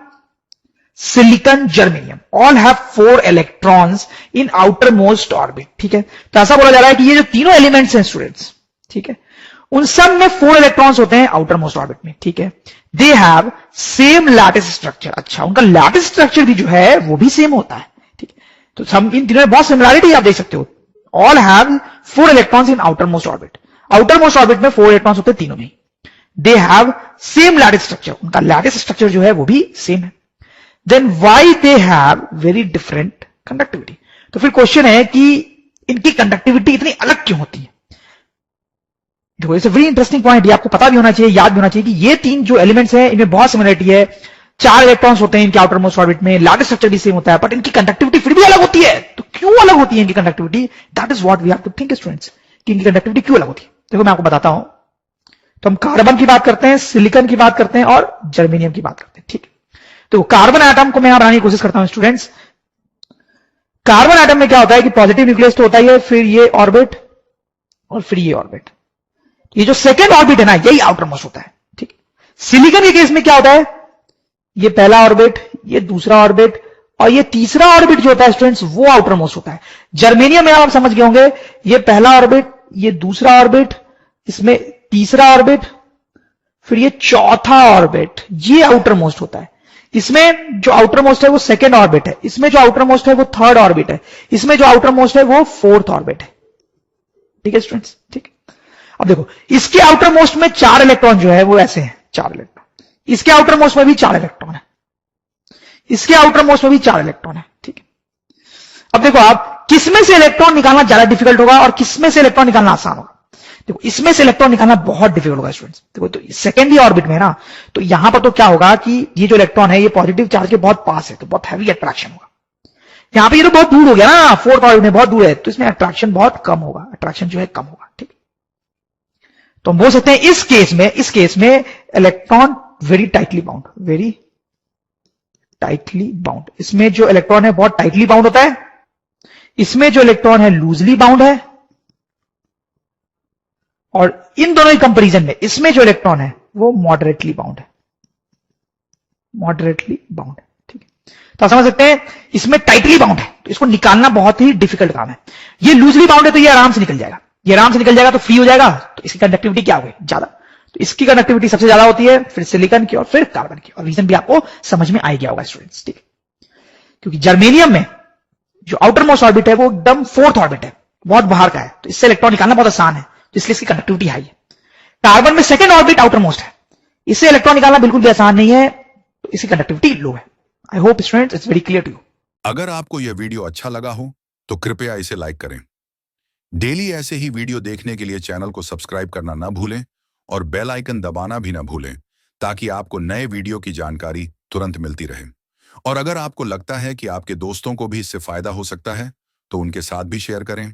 silicon, germanium all have 4 electrons in outermost orbit. ठीक है, तो ऐसा बोला जा रहा है कि ये जो तीनों एलिमेंट्स हैं स्टूडेंट्स, ठीक है, उन सब में 4 इलेक्ट्रॉन्स होते हैं आउटर मोस्ट ऑर्बिट में। ठीक है, दे हैव सेम लैटिस स्ट्रक्चर। अच्छा, उनका लैटिस स्ट्रक्चर भी जो है वो भी सेम होता है। ठीक है, तो सब इन तीनों में बहुत सिमिलरिटी आप देख सकते हो। All have 4 electrons in outermost orbit. Outermost orbit में 4 इलेक्ट्रॉन्स होते हैं तीनों में। They have same lattice structure, उनका लैटिस स्ट्रक्चर जो है वो भी सेम है। Then why they have very different conductivity. तो फिर क्वेश्चन है कि इनकी कंडक्टिविटी इतनी अलग क्यों होती है। देखो, it's a very interesting point, ये आपको पता भी होना चाहिए, याद भी होना चाहिए कि ये तीन जो एलिमेंट्स हैं इनमें बहुत सिमिलरिटी है। 4 इलेक्ट्रॉन्स होते हैं इनके आउटर मोस्ट ऑर्बिट में, लैटिस स्ट्रक्चर भी सेम होता है, बट इनकी कंडक्टिविटी फिर भी अलग होती है। तो क्यों अलग होती है इनकी conductivity, that is what we have to think students, कि इनकी कंडक्टिविटी क्यों अलग होती है। देखो मैं आपको बताता हूं। तो हम कार्बन की बात करते हैं, सिलिकॉन की बात करते हैं और जर्मेनियम की बात करते हैं। ठीक है, तो कार्बन एटम को मैं यहां बनाने की कोशिश करता हूं स्टूडेंट्स। कार्बन एटम में क्या होता है कि पॉजिटिव न्यूक्लियस तो होता ही है, फिर ये ऑर्बिट और फिर ये ऑर्बिट। ये जो सेकेंड ऑर्बिट है ना, यही आउटर मोस्ट होता है। ठीक, सिलिकॉन के केस में क्या होता है, ये पहला ऑर्बिट, ये दूसरा ऑर्बिट और ये तीसरा ऑर्बिट जो होता है स्टूडेंट्स वो आउटर मोस्ट होता है। जर्मेनियम में आप समझ गए होंगे, ये पहला ऑर्बिट, ये दूसरा ऑर्बिट, इसमें तीसरा ऑर्बिट, फिर ये चौथा ऑर्बिट, ये आउटर मोस्ट होता है। इसमें जो आउटर मोस्ट है वो सेकेंड ऑर्बिट है, इसमें जो आउटर मोस्ट है वो थर्ड ऑर्बिट है, इसमें जो आउटर मोस्ट है वो फोर्थ ऑर्बिट है। ठीक है स्टूडेंट्स, ठीक। अब देखो, इसके आउटर मोस्ट में 4 इलेक्ट्रॉन जो है वो ऐसे हैं, 4 इलेक्ट्रॉन, इसके आउटर मोस्ट में भी 4 इलेक्ट्रॉन है, इसके आउटर मोस्ट में भी 4 इलेक्ट्रॉन है। ठीक है, अब देखो आप किसमें से इलेक्ट्रॉन निकालना ज्यादा डिफिकल्ट होगा और किसमें से इलेक्ट्रॉन निकालना आसान होगा। देखो, इसमें से इलेक्ट्रॉन निकालना बहुत डिफिकल्ट होगा स्टूडेंट्स। देखो, तो सेकेंडरी ऑर्बिट में ना, तो यहां पर तो क्या होगा कि ये जो इलेक्ट्रॉन है ये पॉजिटिव चार्ज के बहुत पास है, तो बहुत हैवी अट्रैक्शन होगा। यहां पे ये तो बहुत दूर हो गया ना, फोर्थ ऑर्बिट में बहुत दूर है, तो इसमें अट्रैक्शन बहुत कम होगा, अट्रैक्शन जो है कम होगा। ठीक, तो हम बोल सकते हैं इस केस में electron very tightly bound, very tightly bound. इसमें जो इलेक्ट्रॉन है बहुत टाइटली बाउंड होता है, इसमें जो इलेक्ट्रॉन है लूजली बाउंड है, और इन दोनों ही कंपैरिजन में इसमें जो इलेक्ट्रॉन है वो मॉडरेटली बाउंड है, मॉडरेटली बाउंड है। ठीक है, तो आप समझ सकते हैं इसमें टाइटली बाउंड है, तो इसको निकालना बहुत ही डिफिकल्ट काम है। ये लूजली बाउंड है तो ये आराम से निकल जाएगा, ये आराम से निकल जाएगा, तो फ्री हो जाएगा, तो इसकी कंडक्टिविटी क्या होगी, ज्यादा। तो इसकी कंडक्टिविटी सबसे ज्यादा होती है, फिर सिलिकॉन की और फिर कार्बन की, और रीजन भी आपको समझ में आ गया होगा स्टूडेंट्स। ठीक, क्योंकि जर्मेनियम में जो आउटर मोस्ट ऑर्बिट है वो एकदम फोर्थ ऑर्बिट है, बहुत बाहर का है, तो इससे इलेक्ट्रॉन निकालना बहुत आसान है, तो इसलिए इसकी कंडक्टिविटी हाई है। कार्बन में सेकेंड ऑर्बिट आउटर मोस्ट है, इससे इलेक्ट्रॉन निकालना बिल्कुल भी आसान नहीं है, तो इसकी कंडक्टिविटी लो है। I hope students it's very clear to you. अगर आपको यह वीडियो अच्छा लगा हो तो कृपया इसे लाइक करें। डेली ऐसे ही वीडियो देखने के लिए चैनल को सब्सक्राइब करना ना भूलें और बेल आइकन दबाना भी ना भूलें, ताकि आपको नए वीडियो की जानकारी तुरंत मिलती रहे। और अगर आपको लगता है कि आपके दोस्तों को भी इससे फायदा हो सकता है तो उनके साथ भी शेयर करें।